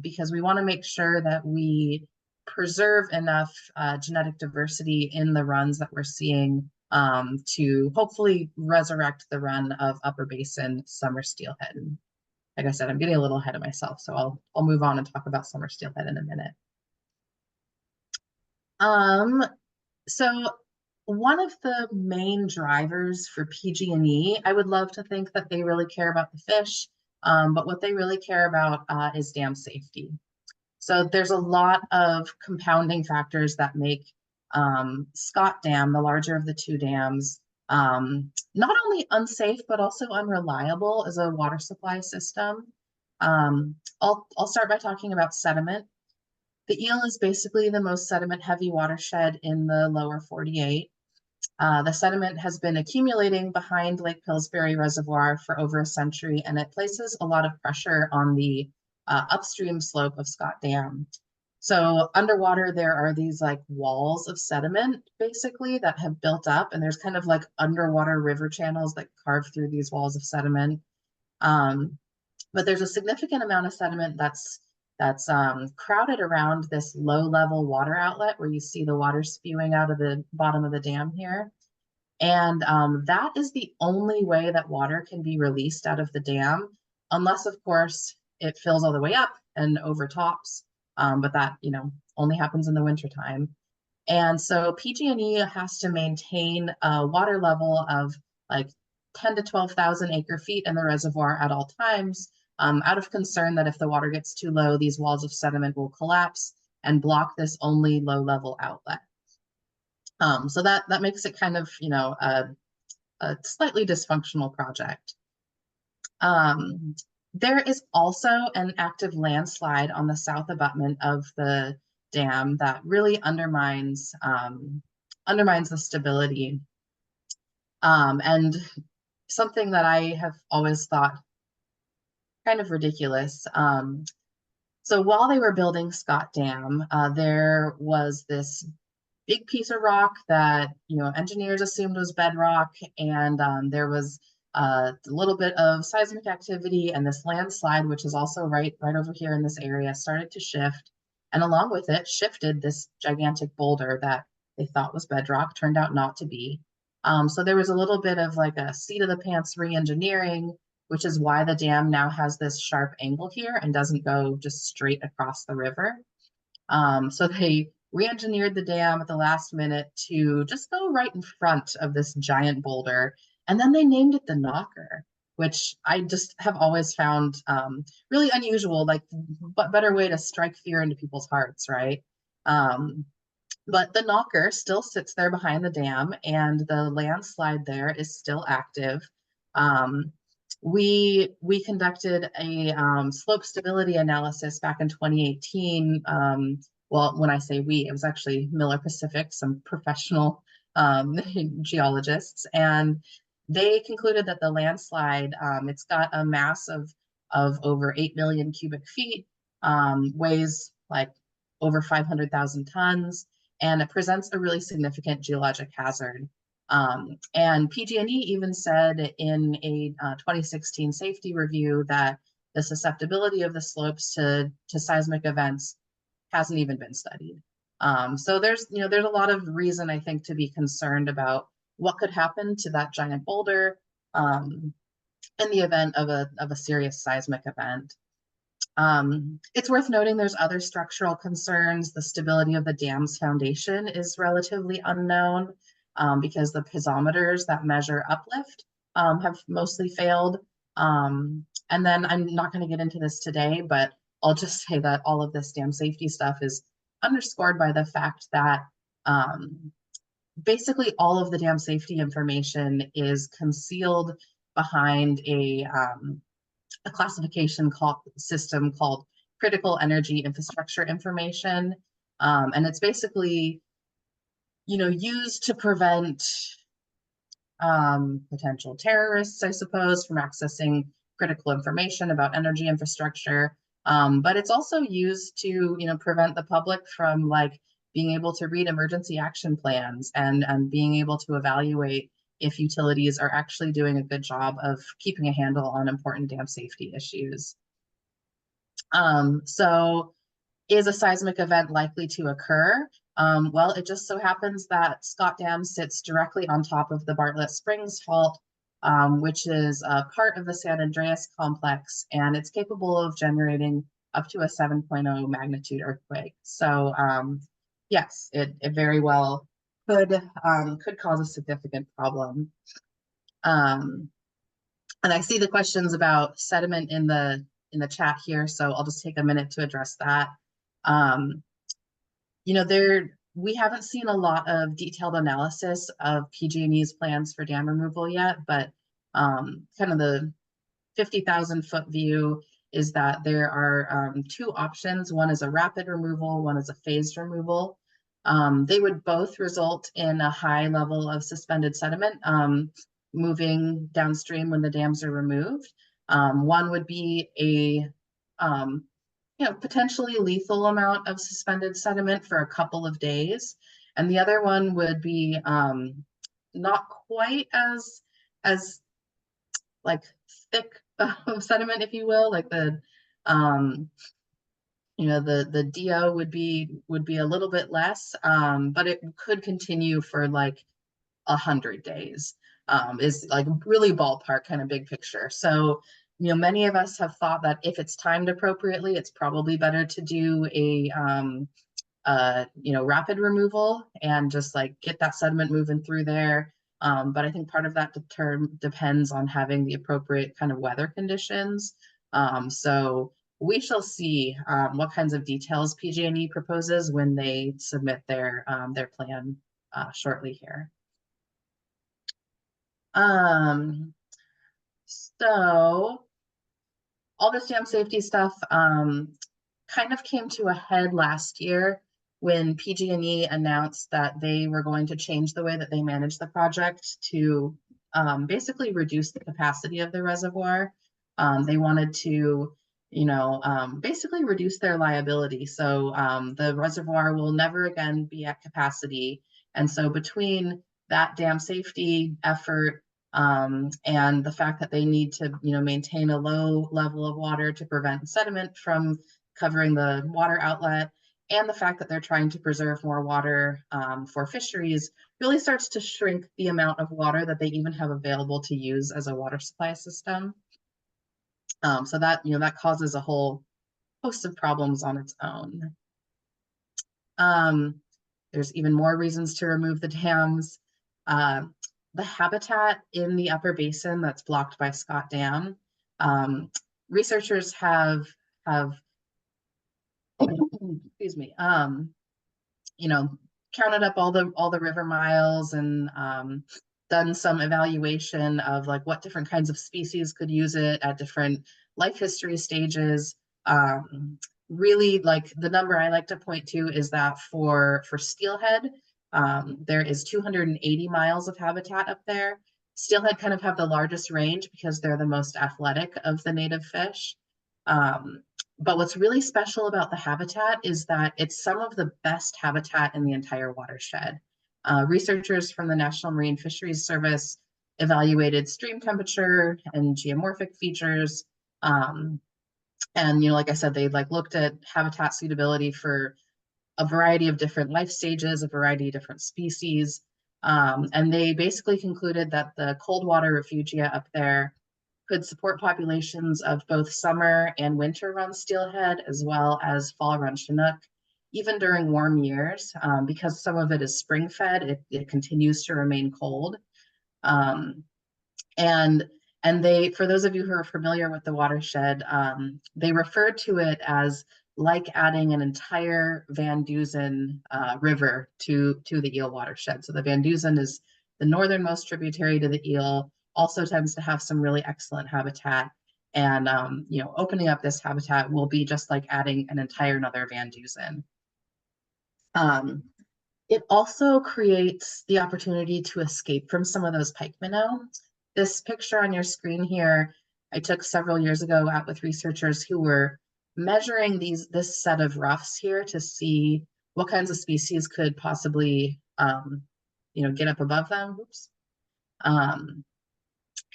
because we want to make sure that we preserve enough genetic diversity in the runs that we're seeing to hopefully resurrect the run of Upper Basin summer steelhead. And like I said, I'm getting a little ahead of myself, so I'll move on and talk about summer steelhead in a minute. So one of the main drivers for PG&E, I would love to think that they really care about the fish, but what they really care about is dam safety. So there's a lot of compounding factors that make Scott Dam, the larger of the two dams, not only unsafe, but also unreliable as a water supply system. I'll start by talking about sediment. The Eel is basically the most sediment heavy watershed in the lower 48. The sediment has been accumulating behind Lake Pillsbury Reservoir for over a century, and it places a lot of pressure on the upstream slope of Scott Dam. So underwater, there are these like walls of sediment basically that have built up, and there's kind of like underwater river channels that carve through these walls of sediment. But there's a significant amount of sediment that's crowded around this low level water outlet where you see the water spewing out of the bottom of the dam here. And that is the only way that water can be released out of the dam, unless of course it fills all the way up and overtops. But that, only happens in the wintertime. And so PG&E has to maintain a water level of like 10 to 12,000 acre feet in the reservoir at all times, out of concern that if the water gets too low, these walls of sediment will collapse and block this only low level outlet. So that makes it kind of, a slightly dysfunctional project. There is also an active landslide on the south abutment of the dam that really undermines the stability. And something that I have always thought kind of ridiculous. So while they were building Scott Dam, there was this big piece of rock that engineers assumed was bedrock, and there was a little bit of seismic activity, and this landslide, which is also right over here in this area, started to shift, and along with it shifted this gigantic boulder that they thought was bedrock, turned out not to be. So there was a little bit of like a seat of the pants re-engineering, which is why the dam now has this sharp angle here and doesn't go just straight across the river. So they re-engineered the dam at the last minute to just go right in front of this giant boulder. And then they named it the Knocker, which I just have always found really unusual, like but better way to strike fear into people's hearts, right? But the Knocker still sits there behind the dam, and the landslide there is still active. We conducted a slope stability analysis back in 2018. Well, when I say we, it was actually Miller Pacific, some professional geologists, and they concluded that the landslide, it's got a mass of over 8 million cubic feet, weighs like over 500,000 tons, and it presents a really significant geologic hazard. And PG&E even said in a 2016 safety review that the susceptibility of the slopes to seismic events hasn't even been studied. So there's a lot of reason, I think, to be concerned about what could happen to that giant boulder in the event of a serious seismic event. It's worth noting there's other structural concerns. The stability of the dam's foundation is relatively unknown because the piezometers that measure uplift have mostly failed. And then I'm not going to get into this today, but I'll just say that all of this dam safety stuff is underscored by the fact that basically all of the dam safety information is concealed behind a classification system called critical energy infrastructure information. And it's basically, used to prevent potential terrorists, I suppose, from accessing critical information about energy infrastructure. But it's also used to, you know, prevent the public from like being able to read emergency action plans and being able to evaluate if utilities are actually doing a good job of keeping a handle on important dam safety issues. So is a seismic event likely to occur? Well, it just so happens that Scott Dam sits directly on top of the Bartlett Springs Fault, which is a part of the San Andreas complex, and it's capable of generating up to a 7.0 magnitude earthquake. So yes, it very well could cause a significant problem. And I see the questions about sediment in the chat here, so I'll just take a minute to address that. You know, we haven't seen a lot of detailed analysis of PG&E's plans for dam removal yet, but kind of the 50,000-foot view is that there are two options. One is a rapid removal, one is a phased removal. They would both result in a high level of suspended sediment moving downstream when the dams are removed. One would be a potentially lethal amount of suspended sediment for a couple of days, and the other one would be not quite as like thick of sediment, if you will, like the the DO would be a little bit less, but it could continue for like 100 days, is like really ballpark kind of big picture. So, you know, many of us have thought that if it's timed appropriately, it's probably better to do a rapid removal and just like get that sediment moving through there. But I think part of that depends on having the appropriate kind of weather conditions. So we shall see what kinds of details PG&E proposes when they submit their plan shortly here. So all this dam safety stuff kind of came to a head last year when PG&E announced that they were going to change the way that they manage the project to basically reduce the capacity of the reservoir. They wanted to, basically reduce their liability. So the reservoir will never again be at capacity. And so between that dam safety effort and the fact that they need to, maintain a low level of water to prevent sediment from covering the water outlet, and the fact that they're trying to preserve more water for fisheries, really starts to shrink the amount of water that they even have available to use as a water supply system. So that, that causes a whole host of problems on its own. There's even more reasons to remove the dams. The habitat in the upper basin that's blocked by Scott Dam, researchers have excuse me, counted up all the river miles and done some evaluation of like what different kinds of species could use it at different life history stages. Really, like the number I like to point to is that for steelhead, there is 280 miles of habitat up there. Steelhead kind of have the largest range because they're the most athletic of the native fish. But what's really special about the habitat is that it's some of the best habitat in the entire watershed. Researchers from the National Marine Fisheries Service evaluated stream temperature and geomorphic features. And, like I said, they looked at habitat suitability for a variety of different life stages, a variety of different species. And they basically concluded that the cold water refugia up there could support populations of both summer and winter run steelhead, as well as fall run Chinook, even during warm years, because some of it is spring fed, it continues to remain cold. And they, for those of you who are familiar with the watershed, they refer to it as like adding an entire Van Dusen river to the Eel watershed. So the Van Dusen is the northernmost tributary to the Eel, also tends to have some really excellent habitat. And, opening up this habitat will be just like adding an entire another Van Dusen. It also creates the opportunity to escape from some of those pike minnow. This picture on your screen here, I took several years ago out with researchers who were measuring this set of roughs here to see what kinds of species could possibly, get up above them. Oops.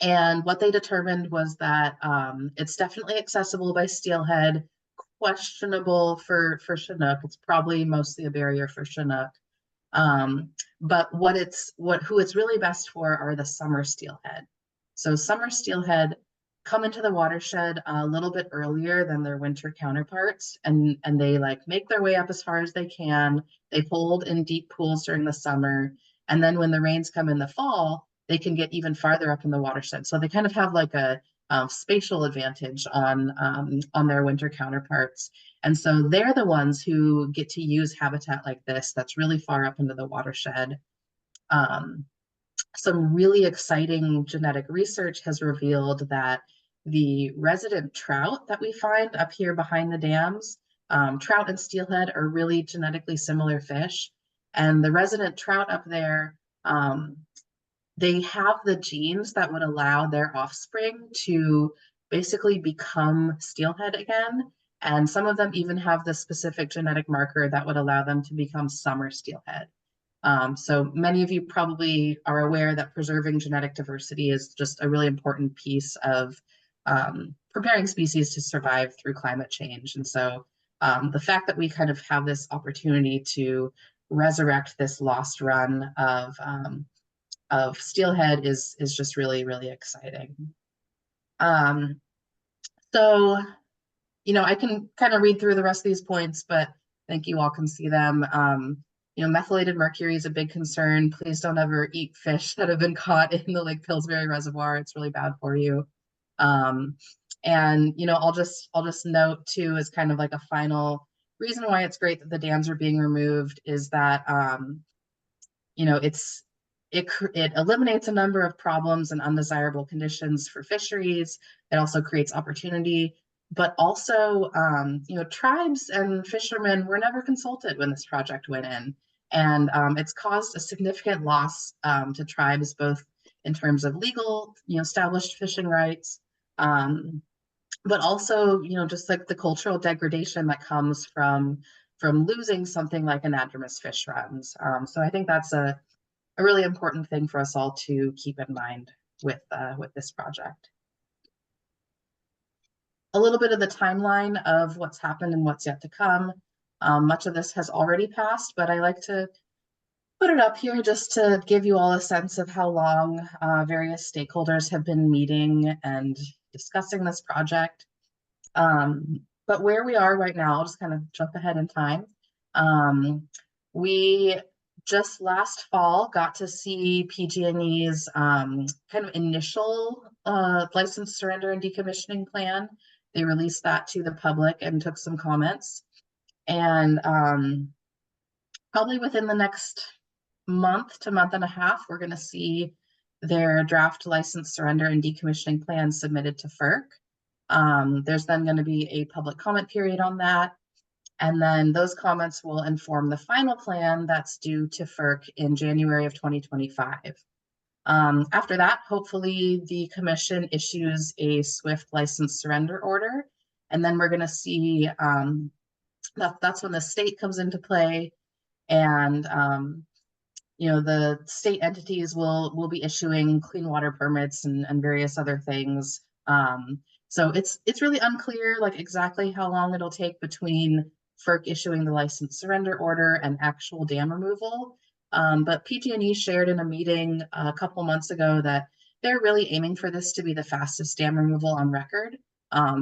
And what they determined was that it's definitely accessible by steelhead, questionable for Chinook. It's probably mostly a barrier for Chinook. But who it's really best for are the summer steelhead. So summer steelhead come into the watershed a little bit earlier than their winter counterparts, and they like make their way up as far as they can. They hold in deep pools during the summer, and then when the rains come in the fall, they can get even farther up in the watershed. So they kind of have like a spatial advantage on their winter counterparts. And so they're the ones who get to use habitat like this that's really far up into the watershed. Some really exciting genetic research has revealed that the resident trout that we find up here behind the dams, trout and steelhead are really genetically similar fish. And the resident trout up there, they have the genes that would allow their offspring to basically become steelhead again. And some of them even have the specific genetic marker that would allow them to become summer steelhead. So many of you probably are aware that preserving genetic diversity is just a really important piece of preparing species to survive through climate change. And so the fact that we kind of have this opportunity to resurrect this lost run of steelhead is just really, really exciting. So, I can kind of read through the rest of these points, but I think you all can see them. Methylated mercury is a big concern. Please don't ever eat fish that have been caught in the Lake Pillsbury Reservoir. It's really bad for you. And I'll just note too, as kind of like a final reason why it's great that the dams are being removed is that it eliminates a number of problems and undesirable conditions for fisheries. It also creates opportunity. But also, tribes and fishermen were never consulted when this project went in. And it's caused a significant loss to tribes, both in terms of legal, established fishing rights, but also, just like the cultural degradation that comes from losing something like anadromous fish runs. So I think that's a really important thing for us all to keep in mind with this project. A little bit of the timeline of what's happened and what's yet to come. Much of this has already passed, but I like to put it up here just to give you all a sense of how long various stakeholders have been meeting and discussing this project. But where we are right now, I'll just kind of jump ahead in time. We just last fall got to see PG&E's kind of initial license surrender and decommissioning plan. They released that to the public and took some comments. And probably within the next month to month and a half, we're going to see their draft license surrender and decommissioning plan submitted to FERC. There's then going to be a public comment period on that. And then those comments will inform the final plan that's due to FERC in January of 2025. After that, hopefully the commission issues a swift license surrender order. And then we're going to see that's when the state comes into play. And the state entities will be issuing clean water permits and various other things. So it's really unclear like exactly how long it'll take between FERC issuing the license surrender order and actual dam removal. But PG&E shared in a meeting a couple months ago that they're really aiming for this to be the fastest dam removal on record.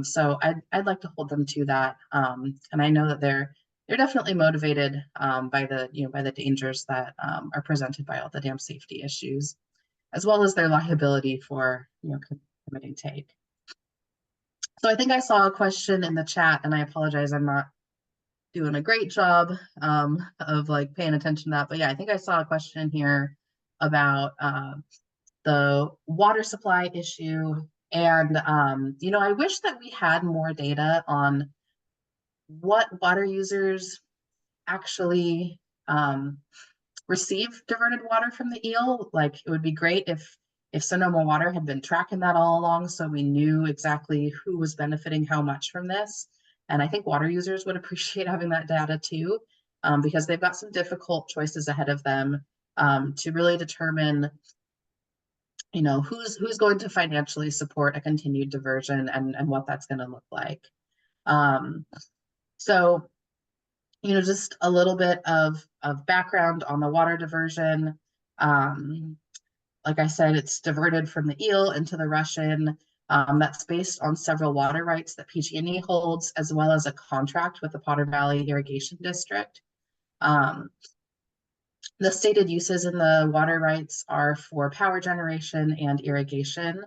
So I'd like to hold them to that. And I know that they're definitely motivated by the dangers that are presented by all the dam safety issues, as well as their liability for committing take. So I think I saw a question in the chat, and I apologize, I'm not doing a great job of like paying attention to that. But yeah, I think I saw a question here about the water supply issue. And, I wish that we had more data on what water users actually receive diverted water from the eel. Like, it would be great if if Sonoma Water had been tracking that all along, so we knew exactly who was benefiting how much from this. And I think water users would appreciate having that data too, because they've got some difficult choices ahead of them to really determine, you know, who's going to financially support a continued diversion and what that's going to look like. So, you know, just a little bit of background on the water diversion. Like I said, it's diverted from the Eel into the Russian. That's based on several water rights that PG&E holds, as well as a contract with the Potter Valley Irrigation District. The stated uses in the water rights are for power generation and irrigation.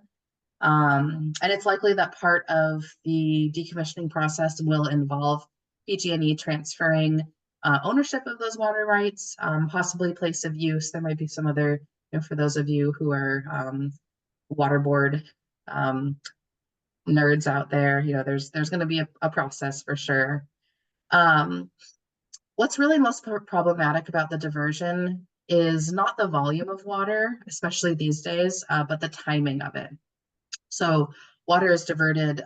And it's likely that part of the decommissioning process will involve PG&E transferring ownership of those water rights, possibly place of use. There might be some other, you know, for those of you who are water board nerds out there, you know, there's going to be a process for sure. What's really most problematic about the diversion is not the volume of water, especially these days, but the timing of it. So water is diverted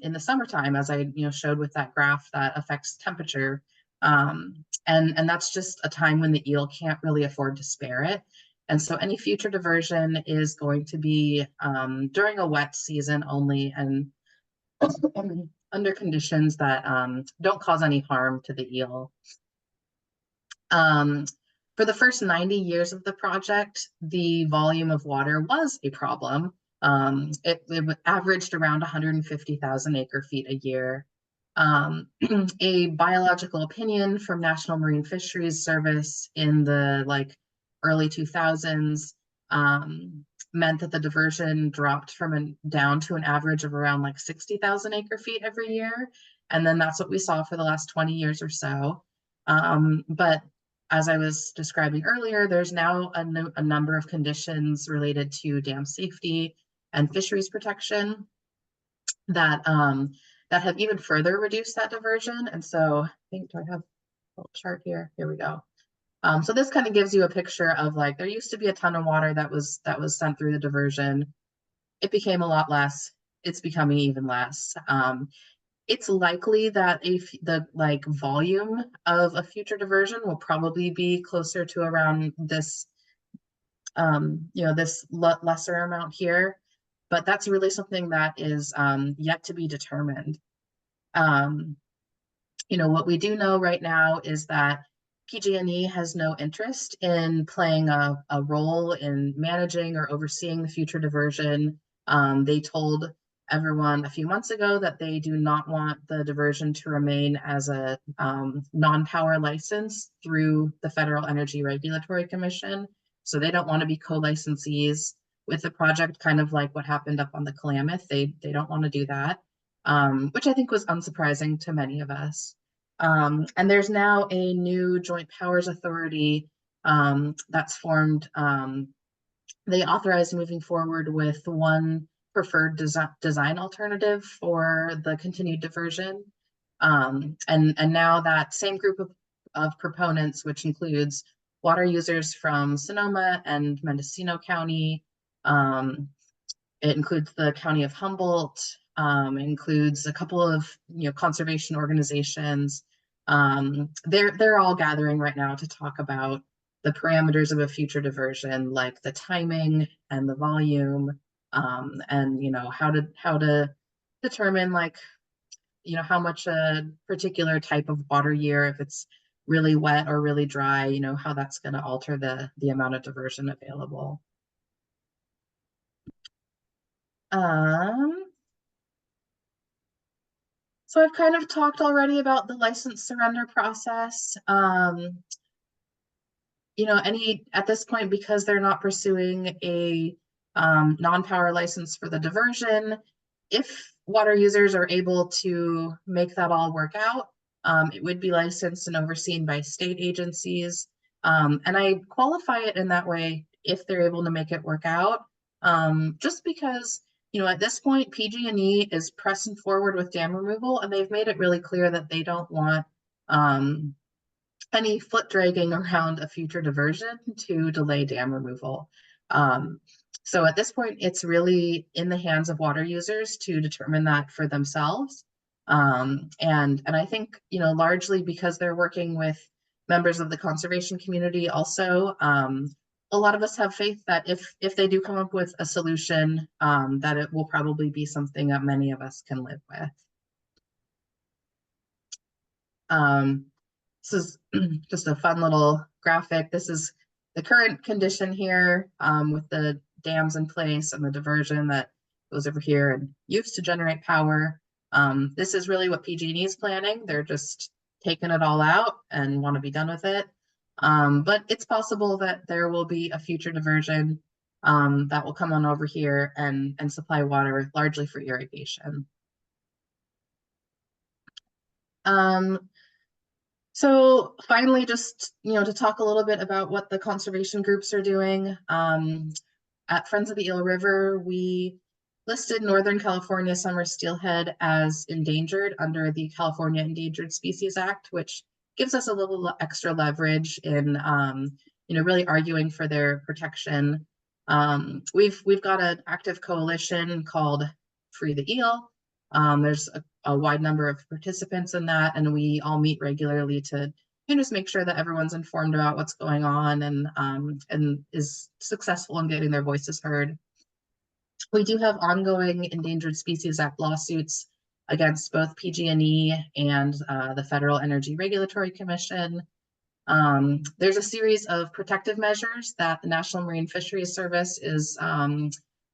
in the summertime, as I showed with that graph that affects temperature. And that's just a time when the eel can't really afford to spare it. And so any future diversion is going to be during a wet season only, and under conditions that don't cause any harm to the eel. For the first 90 years of the project, the volume of water was a problem. It averaged around 150,000 acre feet a year. A biological opinion from National Marine Fisheries Service in the early 2000s meant that the diversion dropped down to an average of around 60,000 acre feet every year. And then that's what we saw for the last 20 years or so. But as I was describing earlier, there's now a number of conditions related to dam safety and fisheries protection that that have even further reduced that diversion. And so I think, do I have a little chart here? Here we go. So this kind of gives you a picture of there used to be a ton of water that was sent through the diversion. It became a lot less. It's becoming even less. It's likely that the volume of a future diversion will probably be closer to around this, this lesser amount here, but that's really something that is yet to be determined. What we do know right now is that PG&E has no interest in playing a role in managing or overseeing the future diversion. They told everyone a few months ago that they do not want the diversion to remain as a non-power license through the Federal Energy Regulatory Commission. So they don't want to be co-licensees with the project, kind of like what happened up on the Klamath. They don't want to do that, which I think was unsurprising to many of us. And there's now a new Joint Powers Authority that's formed. They authorized moving forward with one preferred design alternative for the continued diversion. And now that same group of proponents, which includes water users from Sonoma and Mendocino County, it includes the County of Humboldt, includes a couple of conservation organizations. They're all gathering right now to talk about the parameters of a future diversion, like the timing and the volume, and how to determine how much a particular type of water year, if it's really wet or really dry, how that's going to alter the amount of diversion available. So I've kind of talked already about the license surrender process. At this point, because they're not pursuing a non-power license for the diversion, if water users are able to make that all work out, it would be licensed and overseen by state agencies. And I qualify it in that way if they're able to make it work out, just because at this point, PG&E is pressing forward with dam removal, and they've made it really clear that they don't want any foot dragging around a future diversion to delay dam removal. So at this point, it's really in the hands of water users to determine that for themselves. And I think, largely because they're working with members of the conservation community also, a lot of us have faith that if they do come up with a solution, that it will probably be something that many of us can live with. This is just a fun little graphic. This is the current condition here, with the dams in place and the diversion that goes over here and used to generate power. This is really what PG&E is planning. They're just taking it all out and want to be done with it. But it's possible that there will be a future diversion that will come on over here and supply water largely for irrigation. So finally, just, to talk a little bit about what the conservation groups are doing. At Friends of the Eel River, we listed Northern California summer steelhead as endangered under the California Endangered Species Act, which gives us a little extra leverage in, really arguing for their protection. We've got an active coalition called Free the Eel. There's a wide number of participants in that, and we all meet regularly to just make sure that everyone's informed about what's going on and is successful in getting their voices heard. We do have ongoing Endangered Species Act lawsuits against both PG&E and the Federal Energy Regulatory Commission. There's a series of protective measures that the National Marine Fisheries Service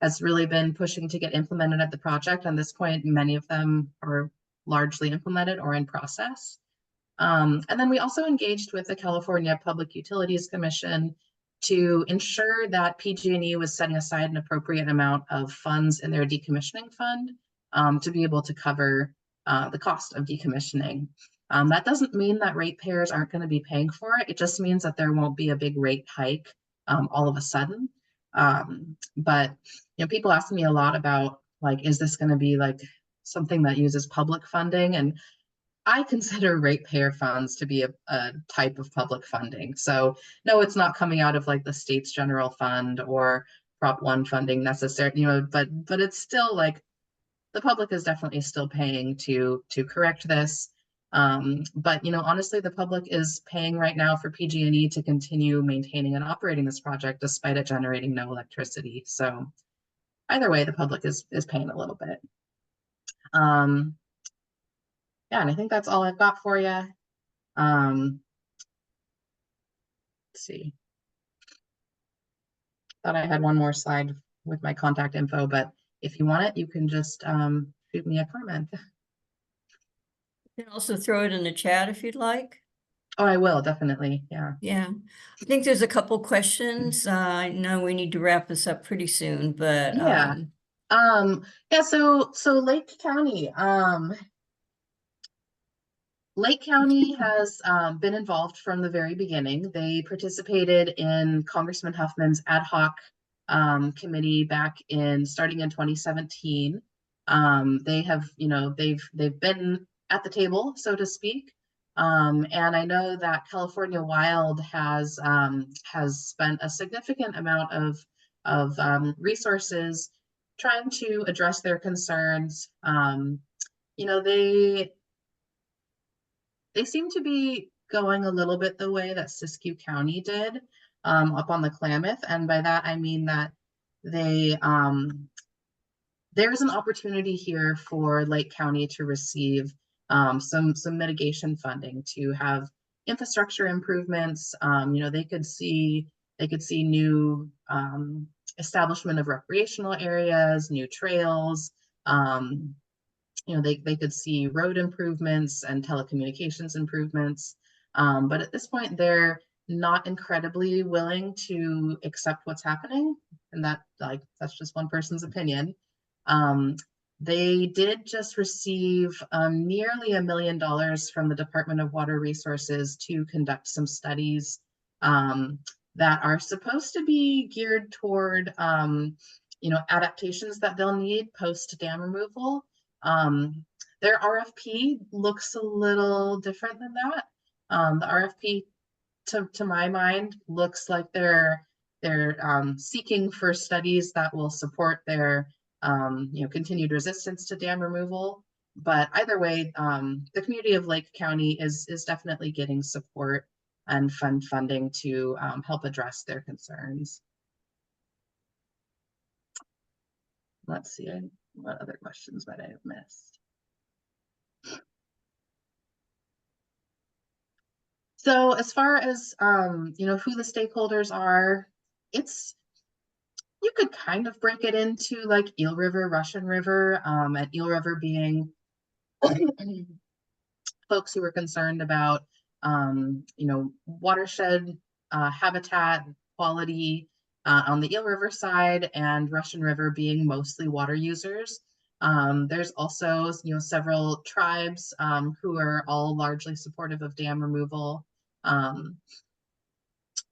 has really been pushing to get implemented at the project. At this point, many of them are largely implemented or in process. And then we also engaged with the California Public Utilities Commission to ensure that PG&E was setting aside an appropriate amount of funds in their decommissioning fund to be able to cover the cost of decommissioning. That doesn't mean that ratepayers aren't going to be paying for it. It just means that there won't be a big rate hike all of a sudden. But people ask me a lot about, like, is this going to be like something that uses public funding? And I consider ratepayer funds to be a type of public funding. So no, it's not coming out of like the state's general fund or Prop 1 funding necessarily, but it's still like the public is definitely still paying to correct this. But honestly, the public is paying right now for PG&E to continue maintaining and operating this project despite it generating no electricity. So either way, the public is paying a little bit. Yeah, and I think that's all I've got for you. Let's see. Thought I had one more slide with my contact info, but if you want it, you can just shoot me a comment. You can also throw it in the chat if you'd like. Oh, I will, definitely. Yeah. Yeah, I think there's a couple questions. I know we need to wrap this up pretty soon, but Yeah. Yeah, so Lake County, has been involved from the very beginning. They participated in Congressman Huffman's ad hoc committee starting in 2017. They have, they've been at the table, so to speak. And I know that California Wild has spent a significant amount of resources trying to address their concerns. They seem to be going a little bit the way that Siskiyou County did up on the Klamath. And by that, I mean that there's an opportunity here for Lake County to receive some mitigation funding to have infrastructure improvements. They could see new establishment of recreational areas, new trails. They could see road improvements and telecommunications improvements. But at this point, they're not incredibly willing to accept what's happening. And that's just one person's opinion. They did just receive nearly $1 million from the Department of Water Resources to conduct some studies that are supposed to be geared toward adaptations that they'll need post dam removal. Their RFP looks a little different than that. The RFP, to my mind, looks like they're they're seeking for studies that will support their continued resistance to dam removal. But either way, the community of Lake County is definitely getting support and funding to help address their concerns. Let's see, what other questions might I have missed? So as far as who the stakeholders are, you could kind of break it into like Eel River, Russian River, and Eel River being folks who were concerned about watershed habitat quality on the Eel River side, and Russian River being mostly water users. There's also several tribes who are all largely supportive of dam removal.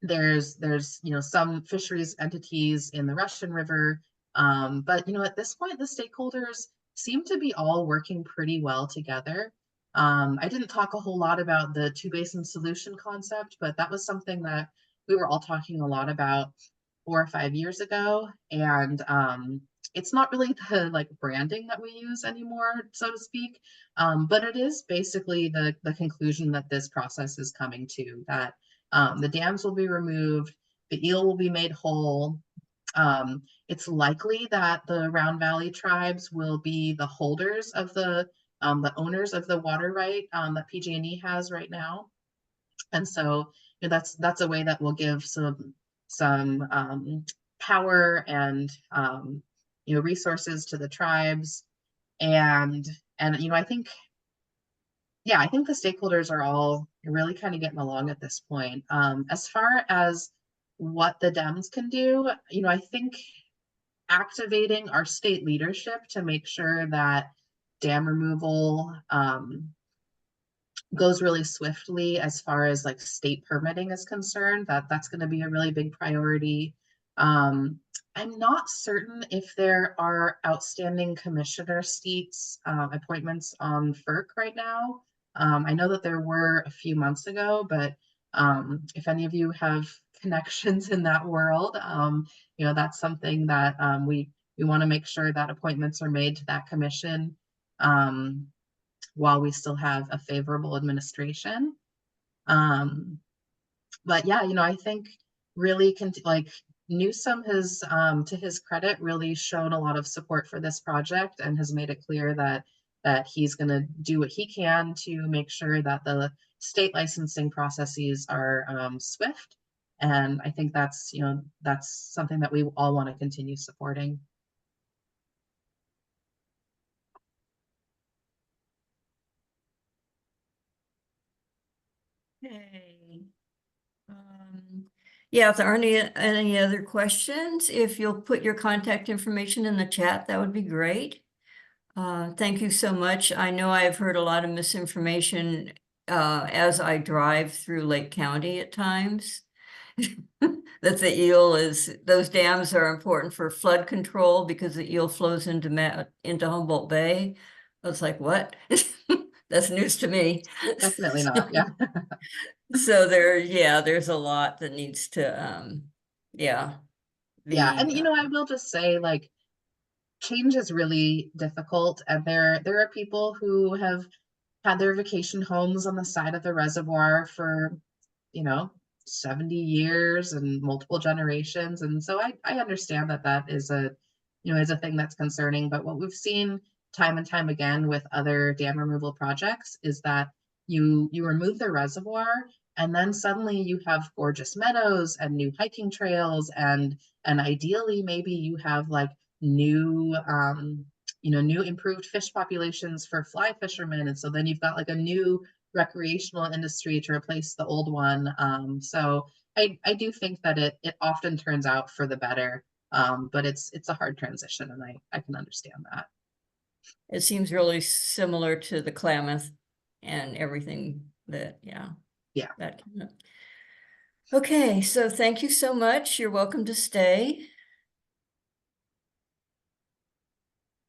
There's some fisheries entities in the Russian River, but at this point the stakeholders seem to be all working pretty well together. I didn't talk a whole lot about the two basin solution concept, but that was something that we were all talking a lot about 4 or 5 years ago, and it's not really the like branding that we use anymore, so to speak, but it is basically the conclusion that this process is coming to, that the dams will be removed, the eel will be made whole. It's likely that the Round Valley tribes will be the holders of the owners of the water right that PG&E has right now, and so that's a way that will give some power and resources to the tribes, and I think the stakeholders are all really kind of getting along at this point. As far as what the Dems can do, I think activating our state leadership to make sure that dam removal goes really swiftly as far as like state permitting is concerned, that's going to be a really big priority. I'm not certain if there are outstanding commissioner seats appointments on FERC right now. I know that there were a few months ago, but if any of you have connections in that world, that's something that we want to make sure that appointments are made to that commission while we still have a favorable administration. But yeah, I think really like Newsom has, to his credit, really shown a lot of support for this project and has made it clear that he's going to do what he can to make sure that the state licensing processes are swift. And I think that's something that we all want to continue supporting. Okay. Yeah, if there aren't any other questions, if you'll put your contact information in the chat, that would be great. Thank you so much. I know I've heard a lot of misinformation as I drive through Lake County at times. That the eel those dams are important for flood control because the eel flows into Humboldt Bay. I was like, what? That's news to me. Definitely not, yeah. So there's a lot that needs to Yeah, and I will just say, like, change is really difficult, and there are people who have had their vacation homes on the side of the reservoir for 70 years and multiple generations, and so I understand that is a thing that's concerning. But what we've seen time and time again with other dam removal projects is that you remove the reservoir, and then suddenly you have gorgeous meadows and new hiking trails, and ideally maybe you have like new new improved fish populations for fly fishermen, and so then you've got like a new recreational industry to replace the old one. So I do think that it often turns out for the better, but it's a hard transition, and I can understand that. It seems really similar to the Klamath and everything that, yeah. That kind of. Okay, so thank you so much. You're welcome to stay.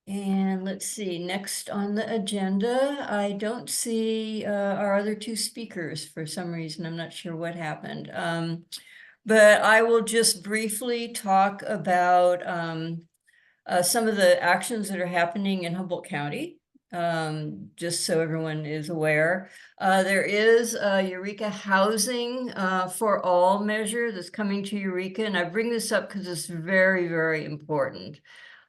And let's see, next on the agenda, I don't see our other two speakers for some reason. I'm not sure what happened. But I will just briefly talk about some of the actions that are happening in Humboldt County, just so everyone is aware. There is a Eureka Housing for All measure that's coming to Eureka, and I bring this up because it's very, very important.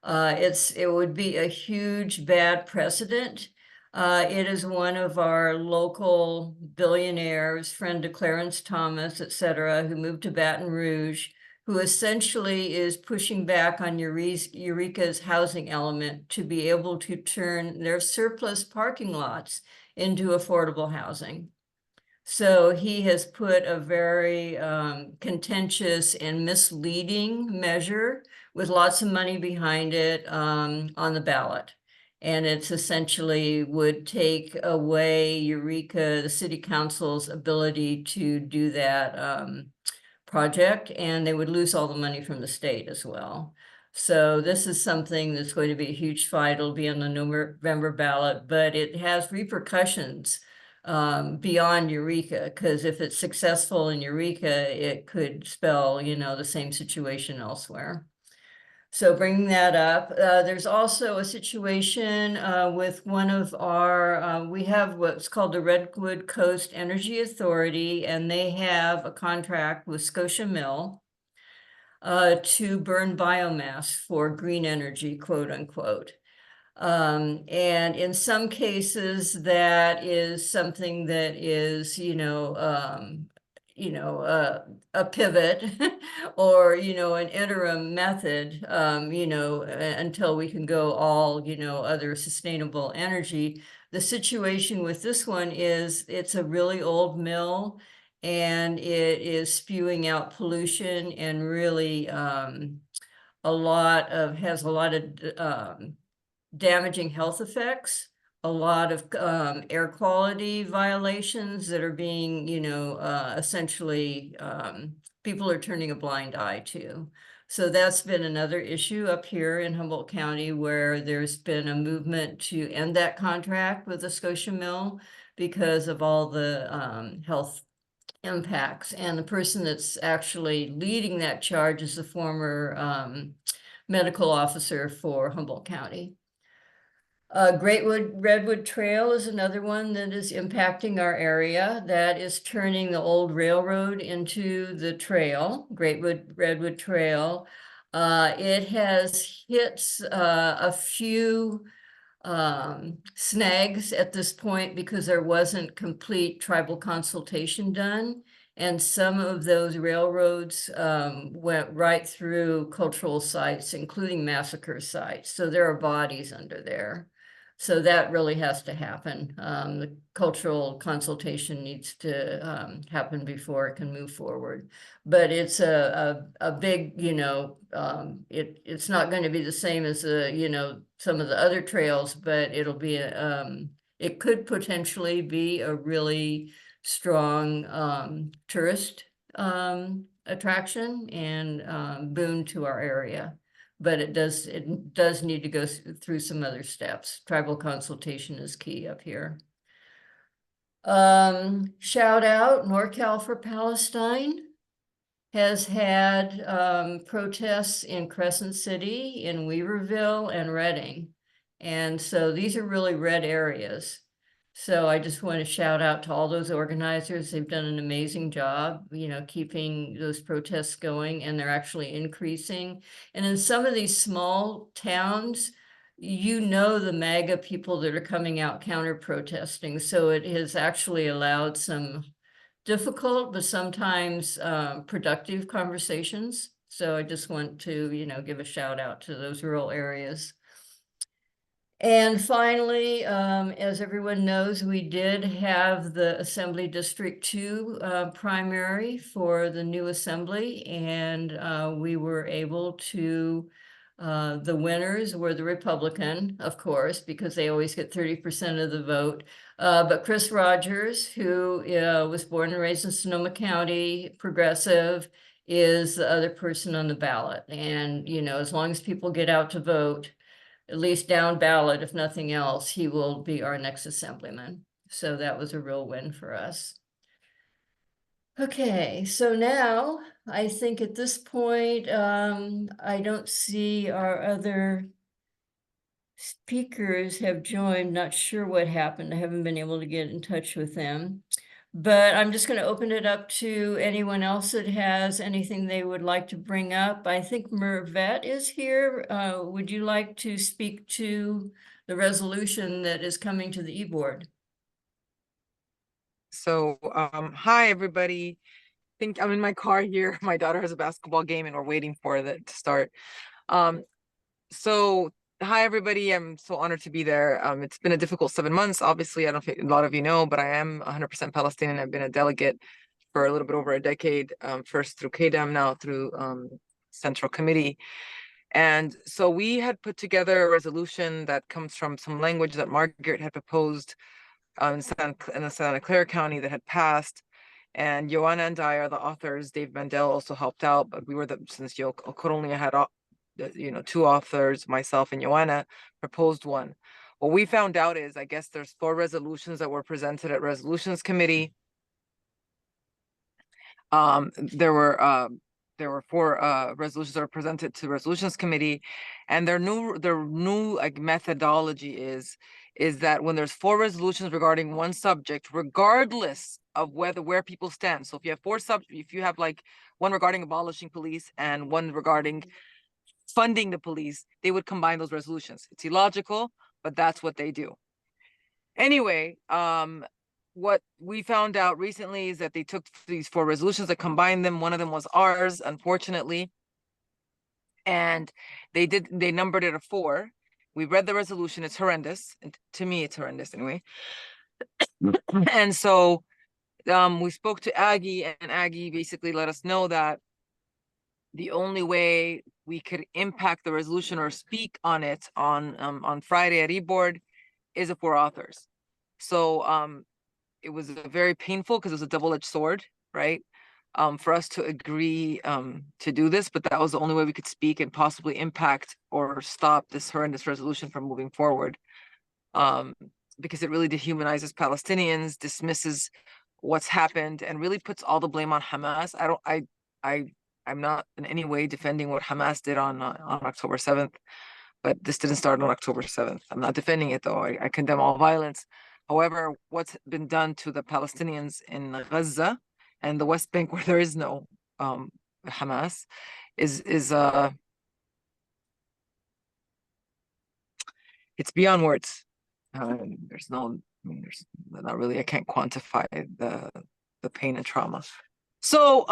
It would be a huge bad precedent. It is one of our local billionaires, friend to Clarence Thomas, et cetera, who moved to Baton Rouge, who essentially is pushing back on Eureka's housing element to be able to turn their surplus parking lots into affordable housing. So he has put a very contentious and misleading measure with lots of money behind it on the ballot. And it's essentially would take away Eureka, the city council's ability to do that project, and they would lose all the money from the state as well. So this is something that's going to be a huge fight. It'll be on the November ballot, but it has repercussions beyond Eureka, because if it's successful in Eureka, it could spell, the same situation elsewhere. So bringing that up, there's also a situation with one of our, we have what's called the Redwood Coast Energy Authority, and they have a contract with Scotia Mill to burn biomass for green energy, quote unquote. And in some cases, that is something that is, a pivot or, an interim method, until we can go all, other sustainable energy. The situation with this one is it's a really old mill and it is spewing out pollution and really has a lot of damaging health effects, a lot of air quality violations that are being, essentially people are turning a blind eye to. So that's been another issue up here in Humboldt County, where there's been a movement to end that contract with the Scotia Mill because of all the health impacts. And the person that's actually leading that charge is the former medical officer for Humboldt County. Redwood Trail is another one that is impacting our area. That is turning the old railroad into the trail, Redwood Trail. It has hit a few snags at this point because there wasn't complete tribal consultation done. And some of those railroads went right through cultural sites, including massacre sites. So there are bodies under there. So that really has to happen. The cultural consultation needs to happen before it can move forward. But it's a big, it's not going to be the same as some of the other trails, but it'll be it could potentially be a really strong tourist attraction and boon to our area. But it does need to go through some other steps. Tribal consultation is key up here. Shout out NorCal for Palestine has had protests in Crescent City, in Weaverville, and Reading. And so these are really red areas. So I just want to shout out to all those organizers. They've done an amazing job, keeping those protests going, and they're actually increasing. And in some of these small towns, the MAGA people that are coming out counter protesting. So it has actually allowed some difficult, but sometimes productive conversations. So I just want to, give a shout out to those rural areas. And finally, as everyone knows, we did have the Assembly District 2 primary for the new assembly, and we were able to, the winners were the Republican, of course, because they always get 30% of the vote. But Chris Rogers, who was born and raised in Sonoma County, progressive, is the other person on the ballot. And, as long as people get out to vote, at least down ballot, if nothing else, he will be our next assemblyman. So that was a real win for us. Okay, so now I think at this point, I don't see our other speakers have joined. Not sure what happened. I haven't been able to get in touch with them. But I'm just going to open it up to anyone else that has anything they would like to bring up. I think Mervet is here. Would you like to speak to the resolution that is coming to the e-board? So, hi, everybody. Think I'm in my car here. My daughter has a basketball game and we're waiting for that to start. So hi, everybody. I'm so honored to be there. It's been a difficult 7 months. Obviously, I don't think a lot of you know, but I am 100% Palestinian. I've been a delegate for a little bit over a decade, first through KDAM, now through Central Committee. And so we had put together a resolution that comes from some language that Margaret had proposed in the Santa Clara County that had passed. And Joanna and I are the authors. Dave Mandel also helped out, but we were since Coronia had, two authors, myself and Joanna, proposed one. What we found out is, I guess there's 4 resolutions that were presented at Resolutions Committee. There were 4 resolutions that were presented to Resolutions Committee, and their new like methodology is that when there's 4 resolutions regarding one subject, regardless of where people stand. So if you have if you have like one regarding abolishing police and one regarding funding the police, they would combine those resolutions. It's illogical, but that's what they do. Anyway, what we found out recently is that they took these 4 resolutions that combined them. One of them was ours, unfortunately. And they numbered it a 4. We read the resolution. It's horrendous. And to me, it's horrendous anyway. And so we spoke to Aggie, and Aggie basically let us know that the only way we could impact the resolution or speak on it on Friday at e-board is if we're authors. So it was very painful because it was a double-edged sword, right? For us to agree to do this, but that was the only way we could speak and possibly impact or stop this horrendous resolution from moving forward. Because it really dehumanizes Palestinians, dismisses what's happened, and really puts all the blame on Hamas. I'm not in any way defending what Hamas did on October 7th, but this didn't start on October 7th. I'm not defending it, though. I condemn all violence. However, what's been done to the Palestinians in Gaza and the West Bank, where there is no Hamas, is it's beyond words. There's not really, I can't quantify the pain and trauma. So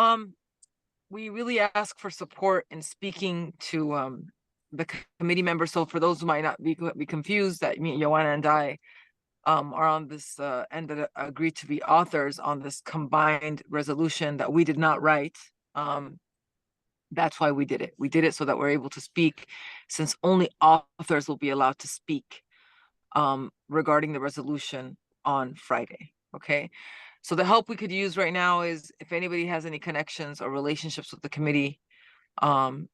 we really ask for support in speaking to the committee members. So for those who might not be confused, that me, Joanna, and I are on this and that agreed to be authors on this combined resolution that we did not write. That's why we did it. We did it so that we're able to speak, since only authors will be allowed to speak regarding the resolution on Friday. Okay. So the help we could use right now is if anybody has any connections or relationships with the committee, on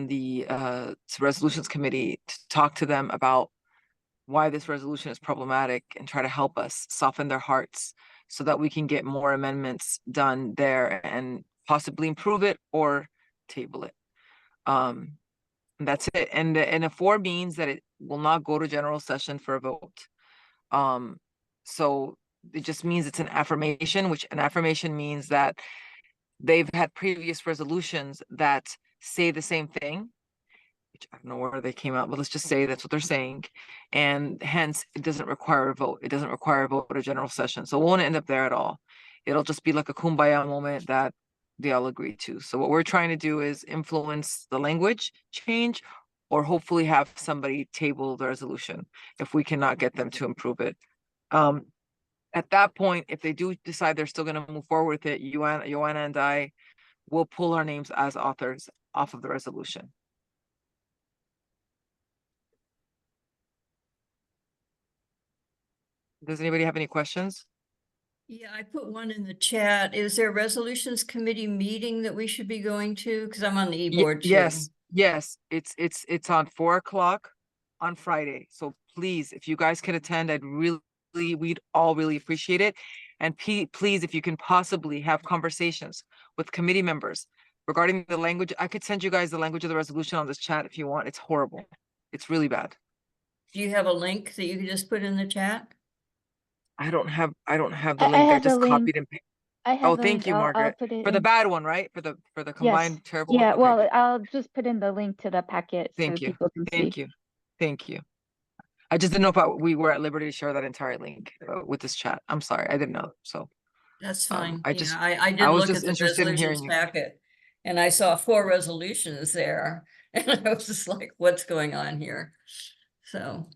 the resolutions committee, to talk to them about why this resolution is problematic and try to help us soften their hearts so that we can get more amendments done there and possibly improve it or table it. And that's it. And a 4 means that it will not go to general session for a vote. So it just means it's an affirmation, which an affirmation means that they've had previous resolutions that say the same thing, which I don't know where they came out, but let's just say that's what they're saying. And hence it doesn't require a vote. It doesn't require a vote at a general session. So it won't end up there at all. It'll just be like a kumbaya moment that they all agree to. So what we're trying to do is influence the language change, or hopefully have somebody table the resolution if we cannot get them to improve it. At that point, if they do decide they're still going to move forward with it, Joanna and I will pull our names as authors off of the resolution. Does anybody have any questions? Yeah, I put one in the chat. Is there a resolutions committee meeting that we should be going to? Because I'm on the e-board too. Yes. It's on 4 o'clock on Friday. So please, if you guys can attend, we'd all really appreciate it. And please, if you can possibly have conversations with committee members regarding the language, I could send you guys the language of the resolution on this chat if you want. It's horrible. It's really bad. Do you have a link that you can just put in the chat? I don't have the I link. I have the just link. copied and I Oh, have the thank link. you, I'll Margaret. put it For the in. bad one, right? For the Yes. combined terrible one? Yeah, Okay, well, good. I'll just put in the link to the packet so Thank you. people can see. Thank you. Thank you. I just didn't know if we were at liberty to share that entire link with this chat. I'm sorry, I didn't know. So That's fine. I Yeah, just I did was look just at the interested in hearing resolutions you. packet and I saw 4 resolutions there. And I was just like, what's going on here? So,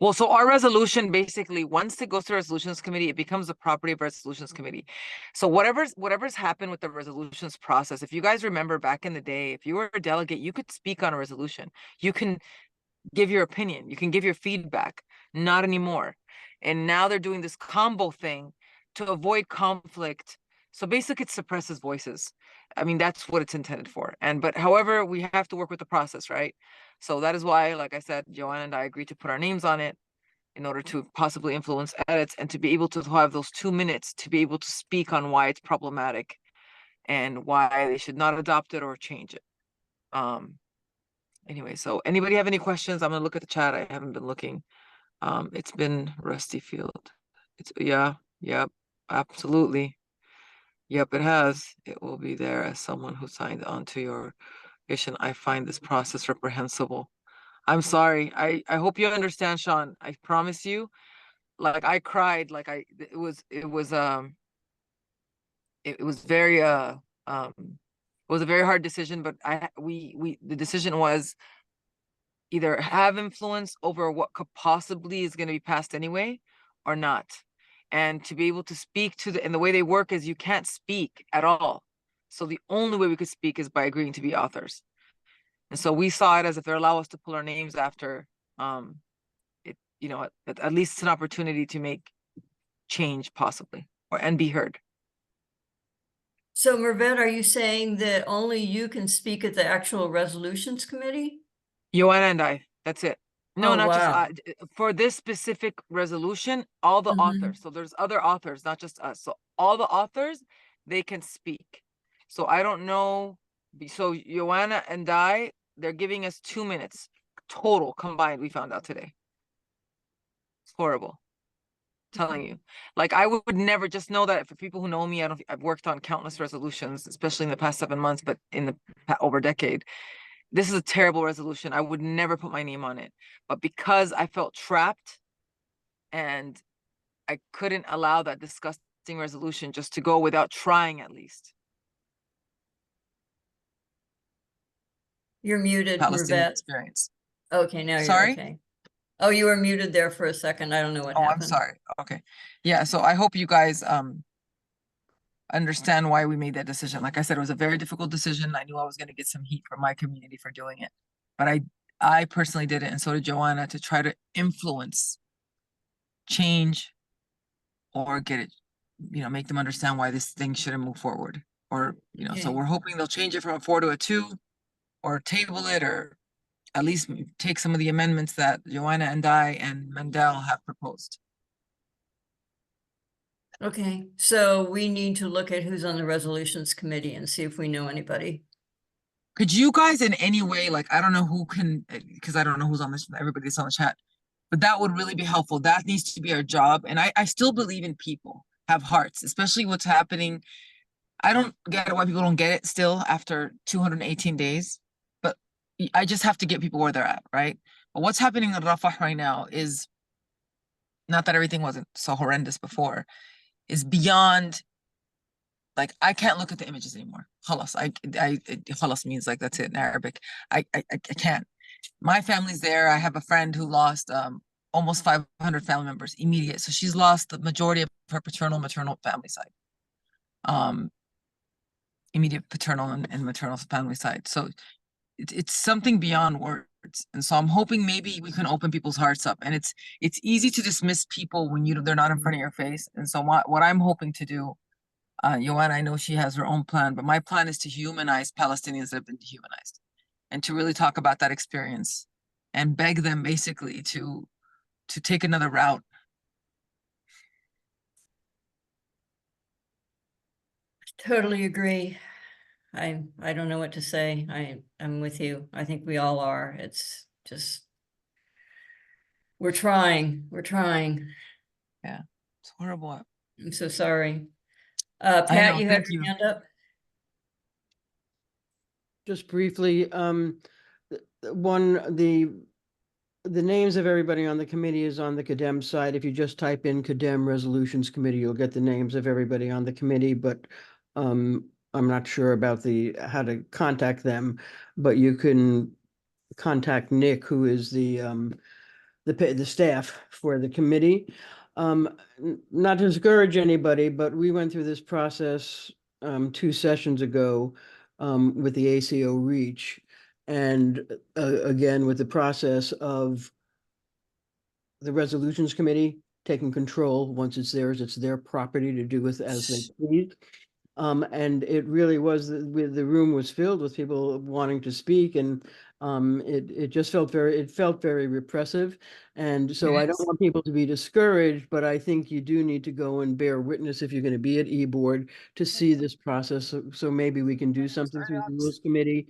Well, so our resolution basically, once it goes to resolutions committee, it becomes the property of resolutions committee. So whatever's happened with the resolutions process, if you guys remember back in the day, if you were a delegate, you could speak on a resolution. You can give your opinion. You can give your feedback. Not anymore. And now they're doing this combo thing to avoid conflict. So basically it suppresses voices. I mean, that's what it's intended for. But however, we have to work with the process, right? So that is why, like I said, Joanna and I agreed to put our names on it in order to possibly influence edits and to be able to have those 2 minutes to be able to speak on why it's problematic and why they should not adopt it or change it. Anyway, so anybody have any questions? I'm gonna look at the chat. I haven't been looking. It's been Rusty Field. Yep, absolutely. Yep, it has. It will be there as someone who signed on to your mission. I find this process reprehensible. I'm sorry. I hope you understand, Sean. I promise you, like I cried, like it was very it was a very hard decision, but the decision was either have influence over what could possibly is going to be passed anyway or not. And to be able to speak to and the way they work is you can't speak at all. So the only way we could speak is by agreeing to be authors. And so we saw it as if they allow us to pull our names after it, at least it's an opportunity to make change possibly and be heard. so Mervet, are you saying that only you can speak at the actual resolutions committee? Joanna and I, that's it. No, Oh, not just wow. for this specific resolution, all the authors. So there's other authors, not just us. So all the authors, they can speak. So I don't know. So Joanna and I, they're giving us 2 minutes total combined. We found out today. It's horrible. Telling you, like I would never, just know that for people who know me, I've worked on countless resolutions, especially in the past 7 months, but in the over a decade. This is a terrible resolution. I would never put my name on it. But because I felt trapped and I couldn't allow that disgusting resolution just to go without trying at least. You're muted, Palestinian Mervet. experience. Okay, now you're Sorry? okay. Oh, you were muted there for a second. I don't know what Oh, I'm happened. sorry. Okay. Yeah, so I hope you guys understand why we made that decision. Like I said, it was a very difficult decision. I knew I was going to get some heat from my community for doing it. But I personally did it, and so did Joanna, to try to influence change or get it, make them understand why this thing shouldn't move forward. Or, so Okay. we're hoping they'll change it from a 4 to a 2 or table it, or at least take some of the amendments that Joanna and I and Mendel have proposed. Okay, so we need to look at who's on the resolutions committee and see if we know anybody. Could you guys in any way, like, I don't know who can, because I don't know who's on this, everybody's on the chat, but that would really be helpful. That needs to be our job. And I still believe in people have hearts, especially what's happening. I don't get why people don't get it still after 218 days, but I just have to get people where they're at, right? But what's happening in Rafah right now is not that everything wasn't so horrendous before, is beyond, like, I can't look at the images anymore. Khalas, khalas means like that's it in Arabic. I can't. My family's there. I have a friend who lost almost 500 family members immediate. So she's lost the majority of her paternal, maternal family side. Immediate paternal and maternal family side. So it's something beyond words. And so I'm hoping maybe we can open people's hearts up. And it's easy to dismiss people when they're not in front of your face. And so what I'm hoping to do, Joanna, I know she has her own plan, but my plan is to humanize Palestinians that have been dehumanized, and to really talk about that experience and beg them basically to take another route. totally agree. I don't know what to say. I'm with you. I think we all are. It's just, we're trying. It's horrible. I'm so sorry. I Pat, know, you had thank your you. hand up? Just briefly, the names of everybody on the committee is on the CADEM side. If you just type in CADEM Resolutions Committee, you'll get the names of everybody on the committee, but I'm not sure about how to contact them, but you can contact Nick, who is the staff for the committee. Not to discourage anybody, but we went through this process 2 sessions ago with the ACO Reach. And again, with the process of the Resolutions Committee taking control, once it's theirs, it's their property to do with as they please. And it really was, the room was filled with people wanting to speak, and it just felt very repressive. And so It I don't is. want people to be discouraged, but I think you do need to go and bear witness if you're going to be at e-board to see this process. So maybe we can do something through the Rules Committee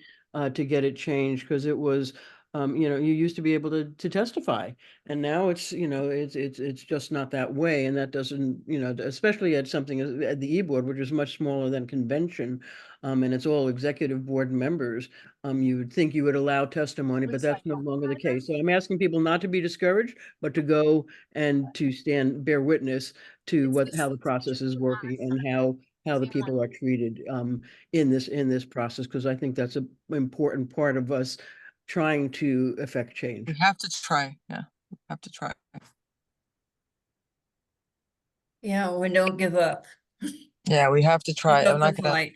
to get it changed, because it was, you used to be able to testify, and now it's, it's just not that way. And that doesn't, especially at something at the e-board, which is much smaller than convention, and it's all executive board members. You would think you would allow testimony, but that's no longer the case. So I'm asking people not to be discouraged, but to go and to bear witness to how the process is working, and how the people are treated in this process, because I think that's an important part of us trying to affect change. We have to try. Yeah, we have to try. Yeah, we don't give up. Yeah, we have to try. Keep I'm up not the gonna. fight.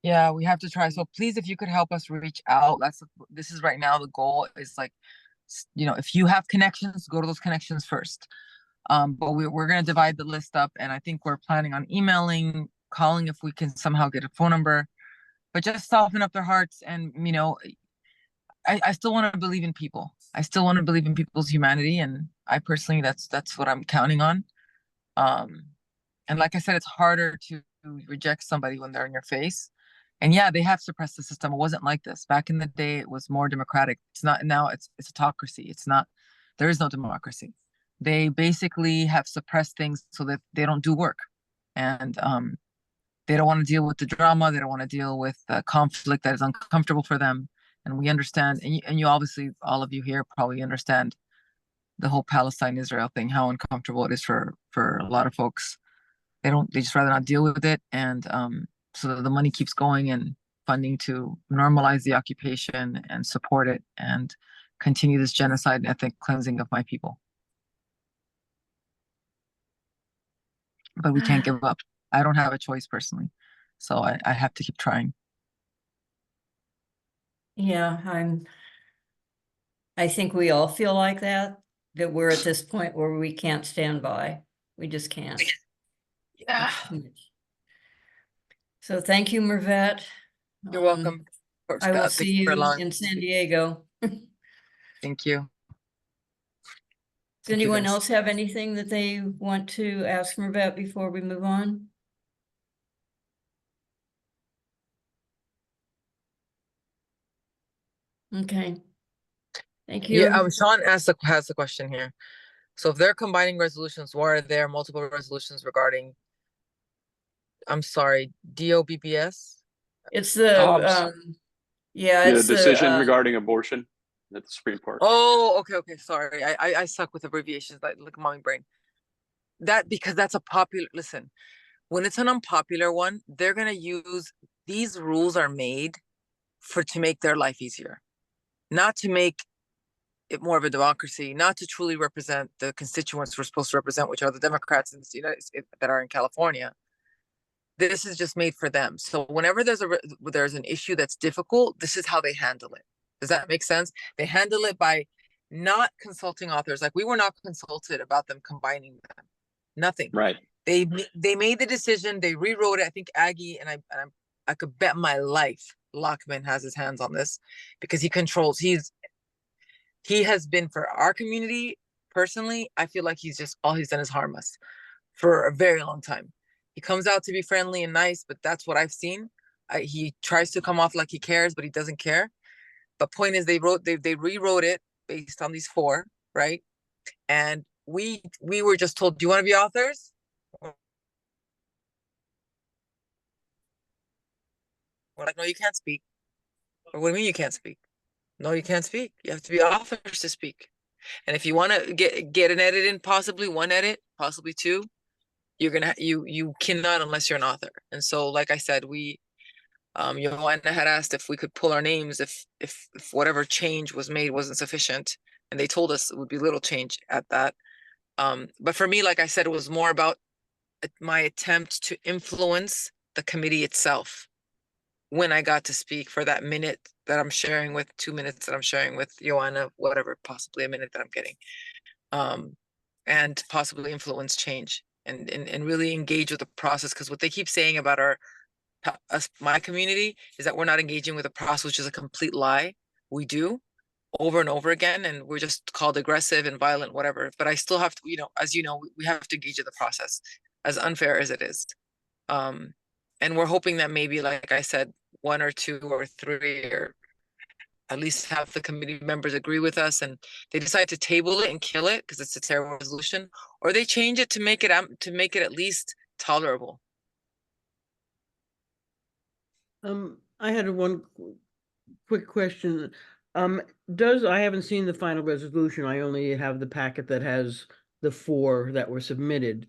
Yeah, we have to try. So please, if you could help us reach out, this is right now the goal is like, if you have connections, go to those connections first. But we're gonna divide the list up, and I think we're planning on emailing, calling if we can somehow get a phone number, but just soften up their hearts. And I still want to believe in people. I still want to believe in people's humanity, and I personally, that's what I'm counting on. And like I said, it's harder to reject somebody when they're in your face. And yeah, they have suppressed the system. It wasn't like this back in the day. It was more democratic. It's not now. It's autocracy. It's not. There is no democracy. They basically have suppressed things so that they don't do work, and they don't want to deal with the drama. They don't want to deal with the conflict that is uncomfortable for them. And we understand. And you obviously, all of you here probably understand the whole Palestine-Israel thing, how uncomfortable it is for a lot of folks. They just rather not deal with it. And so the money keeps going and funding to normalize the occupation and support it and continue this genocide and ethnic cleansing of my people. But we can't give up. I don't have a choice personally. So I have to keep trying. Yeah, I think we all feel like that we're at this point where we can't stand by. We just can't. Yeah. It's too much. So thank you, Mervet. You're welcome. I will Thank see you for you allowing in me to San speak. Diego. Thank you. Does anyone else have anything that they want to ask Mervet before we move on? Okay. Thank you. Yeah, Sean has the question here. So if they're combining resolutions, why are there multiple resolutions regarding, I'm sorry, DOBBS? It's Yeah, it's decision regarding abortion at the Supreme Court. Oh, okay. Sorry. I suck with abbreviations, like mommy brain. Because that's a popular, listen, when it's an unpopular one, they're gonna use, these rules are made to make their life easier, not to make it more of a democracy, not to truly represent the constituents we're supposed to represent, which are the Democrats in the United States that are in California. This is just made for them. So whenever there's an issue that's difficult, this is how they handle it. Does that make sense? They handle it by not consulting authors. Like, we were not consulted about them combining them. Nothing. Right. They made the decision. They rewrote it. I think Aggie and I could bet my life Lockman has his hands on this, because he has been for our community personally. I feel like all he's done is harm us for a very long time. He comes out to be friendly and nice, but that's what I've seen. He tries to come off like he cares, but he doesn't care. But point is, they rewrote it based on these four, right? And we were just told, do you want to be authors? We're like, no, you can't speak. Or what do you mean you can't speak? No, you can't speak. You have to be authors to speak. And if you want to get an edit in, possibly one edit, possibly two, you're gonna you cannot unless you're an author. And so, like I said, Joanna had asked if we could pull our names if whatever change was made wasn't sufficient, and they told us it would be little change at that. But for me, like I said, it was more about my attempt to influence the committee itself when I got to speak for that minute that I'm sharing with, 2 minutes that I'm sharing with Joanna, whatever, possibly a minute that I'm getting, and possibly influence change and really engage with the process. Because what they keep saying about my community is that we're not engaging with the process, which is a complete lie. We do over and over again, and we're just called aggressive and violent, whatever. But I still have to, as you know, we have to engage in the process, as unfair as it is. And we're hoping that maybe, like I said, 1 or 2 or 3, or at least half the committee members agree with us, and they decide to table it and kill it because it's a terrible resolution, or they change it to make it at least tolerable. I had one quick question. I haven't seen the final resolution. I only have the packet that has the 4 that were submitted.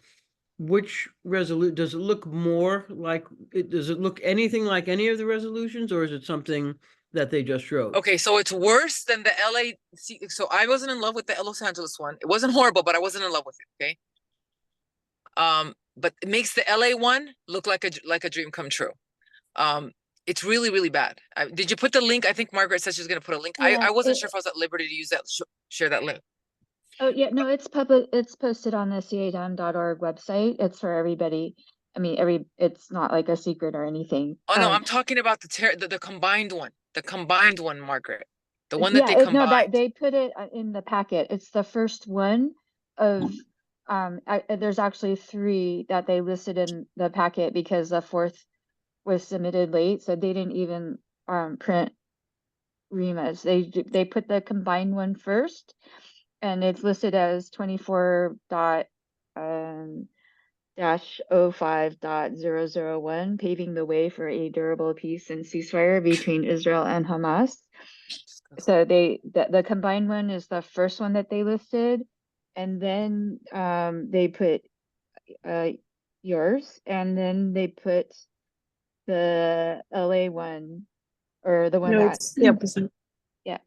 Which does it look more like does it look anything like any of the resolutions, or is it something that they just wrote? Okay, so it's worse than the LA. So I wasn't in love with the Los Angeles one. It wasn't horrible, but I wasn't in love with it. Okay. But it makes the LA one look like a dream come true. It's really, really bad. Did you put the link? I think Margaret said she was going to put a link. Yeah, I wasn't sure if I was at liberty to use that, share that link. Oh, yeah, no, it's public. It's posted on the cadam.org website. It's for everybody. I mean, it's not like a secret or anything. Oh no, I'm talking about the combined one. The combined one, Margaret. The one that yeah, they no, combined. that they put it in the packet. It's the first one of there's actually 3 that they listed in the packet because the 4th was submitted late, so they didn't even print Rima's. They put the combined one first, and it's listed as 24 dash 05.001, paving the way for a durable peace and ceasefire between Israel and Hamas. So the combined one is the first one that they listed, and then they put yours, and then they put the LA one, or the one No, that it's the opposite. Yeah.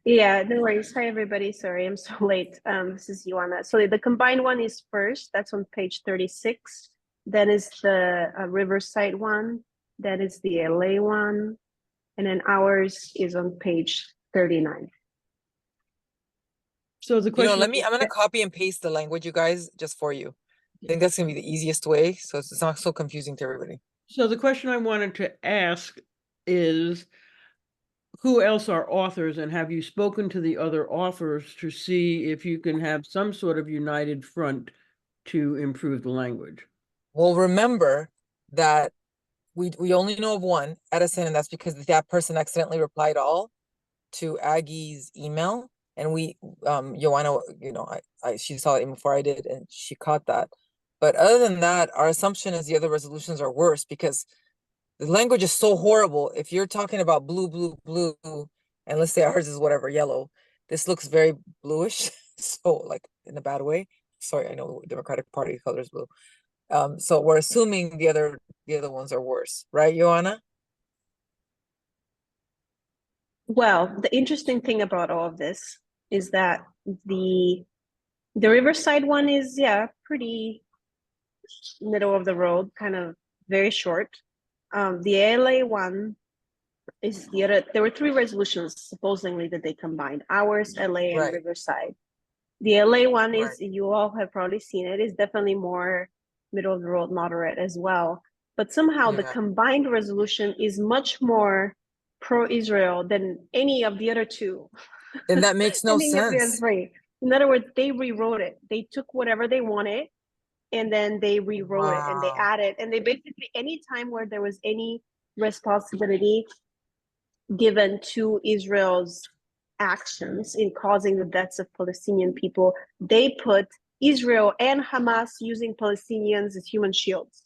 Yeah, no worries. Hi, everybody. Sorry, I'm so late. This is Ioana. So the combined one is first. That's on page 36. Then is the Riverside one. That is the LA one. And then ours is on page 39. So the question, I'm gonna copy and paste the language, you guys, just for you. I think that's gonna be the easiest way, so it's not so confusing to everybody. So the question I wanted to ask is, who else are authors, and have you spoken to the other authors to see if you can have some sort of united front to improve the language? Well, remember that we only know of one, Edison, and that's because that person accidentally replied all to Aggie's email, and Joanna, she saw it even before I did, and she caught that. But other than that, our assumption is the other resolutions are worse because the language is so horrible. If you're talking about blue, blue, blue, and let's say ours is whatever, yellow, this looks very bluish. So like in a bad way. Sorry, I know Democratic Party color is blue. So we're assuming the other ones are worse, right, Joanna? Well, the interesting thing about all of this is that the Riverside one is, pretty middle of the road, kind of very short. The LA one is the other. There were 3 resolutions supposedly that they combined: ours, LA, and Right. Riverside. The LA one is, Right. you all have probably seen it, is definitely more middle of the road, moderate as well. But somehow the Yeah. combined resolution is much more pro-Israel than any of the other 2. And that makes no Any of the other sense. 3. In other words, they rewrote it. They took whatever they wanted and then they rewrote it and they Wow. added, and they basically, any time where there was any responsibility given to Israel's actions in causing the deaths of Palestinian people, they put Israel and Hamas using Palestinians as human shields.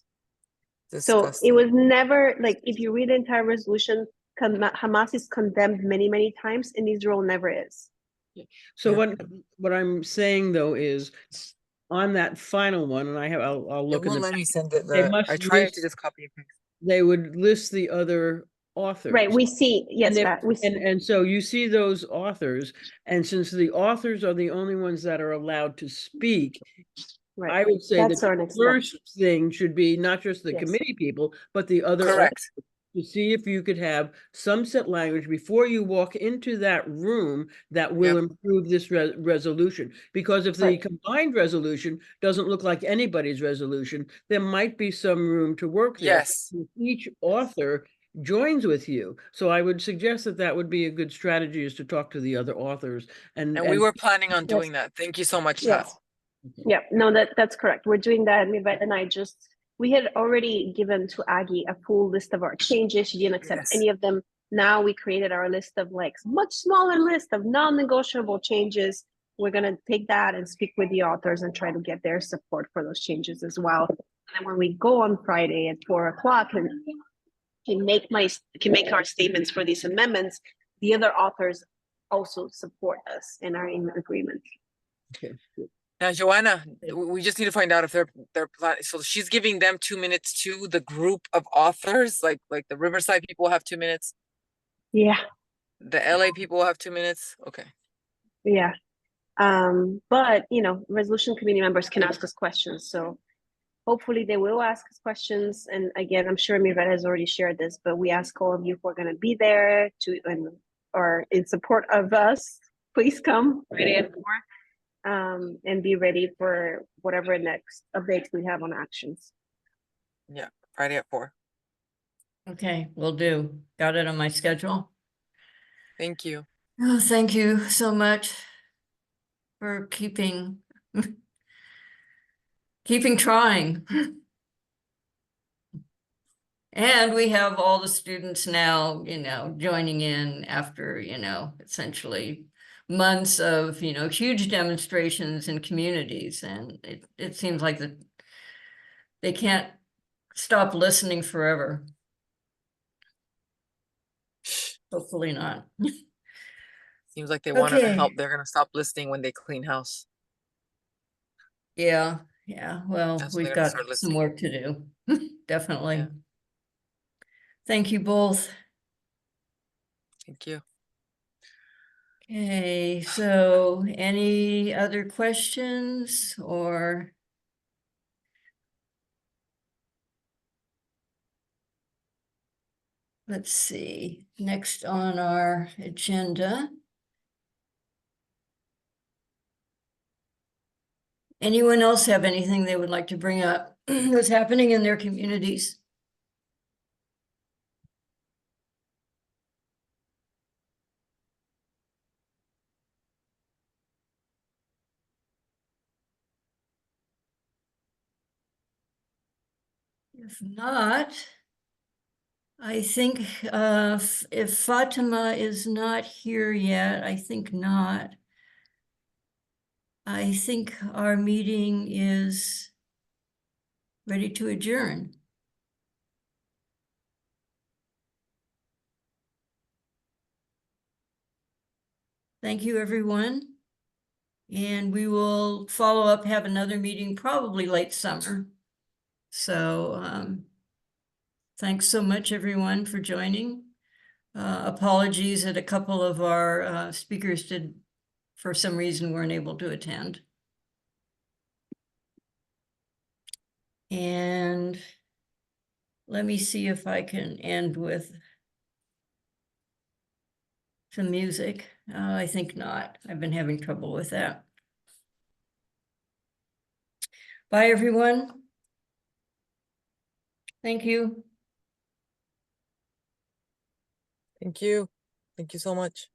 So it Disgusting. was never, like, if you read the entire resolution, Hamas is condemned many, many times, and Israel never is. So Yeah. what I'm saying though is on that final one, and I'll It look in won't the, let me send it. they must I tried list, to just copy and paste. they would list the other authors. Right, we see, yes, And Matt, we see. and so you see those authors, and since the authors are the only ones that are allowed to speak, Right. I would say That's that our the next step. first thing should be not just the Yes. committee people, but the other Correct. authors, to see if you could have some set language before you walk into that room that will improve this resolution. Because if the Right. combined resolution doesn't look like anybody's resolution, there might be some room to work there. Yes. If each author joins with you. So I would suggest that that would be a good strategy, is to talk to the other authors. And we were planning on doing that. Thank you so much, Yes. Tao. Yeah, no, that's correct. We're doing that. Mivette and I we had already given to Aggie a full list of our changes. She didn't accept Yes. any of them. Now we created our list of, like, much smaller list of non-negotiable changes. We're gonna take that and speak with the authors and try to get their support for those changes as well. And when we go on Friday at 4 o'clock and can make our statements for these amendments, the other authors also support us and are in agreement. Okay. Now, Joanna, we just need to find out if they're planning. So she's giving them 2 minutes to the group of authors, like the Riverside people have 2 minutes. Yeah. The LA people have 2 minutes. Okay. Yeah. But resolution committee members can ask us questions. So hopefully they will ask us questions. And again, I'm sure Mirvet has already shared this, but we ask all of you who are going to be there or in support of us, please come Friday at 4. And be ready for whatever next updates we have on actions. Yeah, Friday at 4. Okay, will do. Got it on my schedule. Thank you. Oh, thank you so much for keeping trying. And we have all the students now, joining in after, essentially months of, huge demonstrations in communities. And it seems like they can't stop listening forever. Hopefully not. Seems like they want to Okay. help. They're going to stop listening when they clean house. Yeah. Well, That's when we've they're gonna got start some listening. work to do. Definitely. Yeah. Thank you both. Thank you. Okay, so any other questions or? Let's see, next on our agenda. Anyone else have anything they would like to bring up that's happening in their communities? If not, I think if Fatima is not here yet, I think not. I think our meeting is ready to adjourn. Thank you, everyone. And we will follow up, have another meeting probably late summer. So thanks so much, everyone, for joining. Apologies that a couple of our speakers for some reason, weren't able to attend. And let me see if I can end with some music. I think not. I've been having trouble with that. Bye, everyone. Thank you. Thank you. Thank you so much.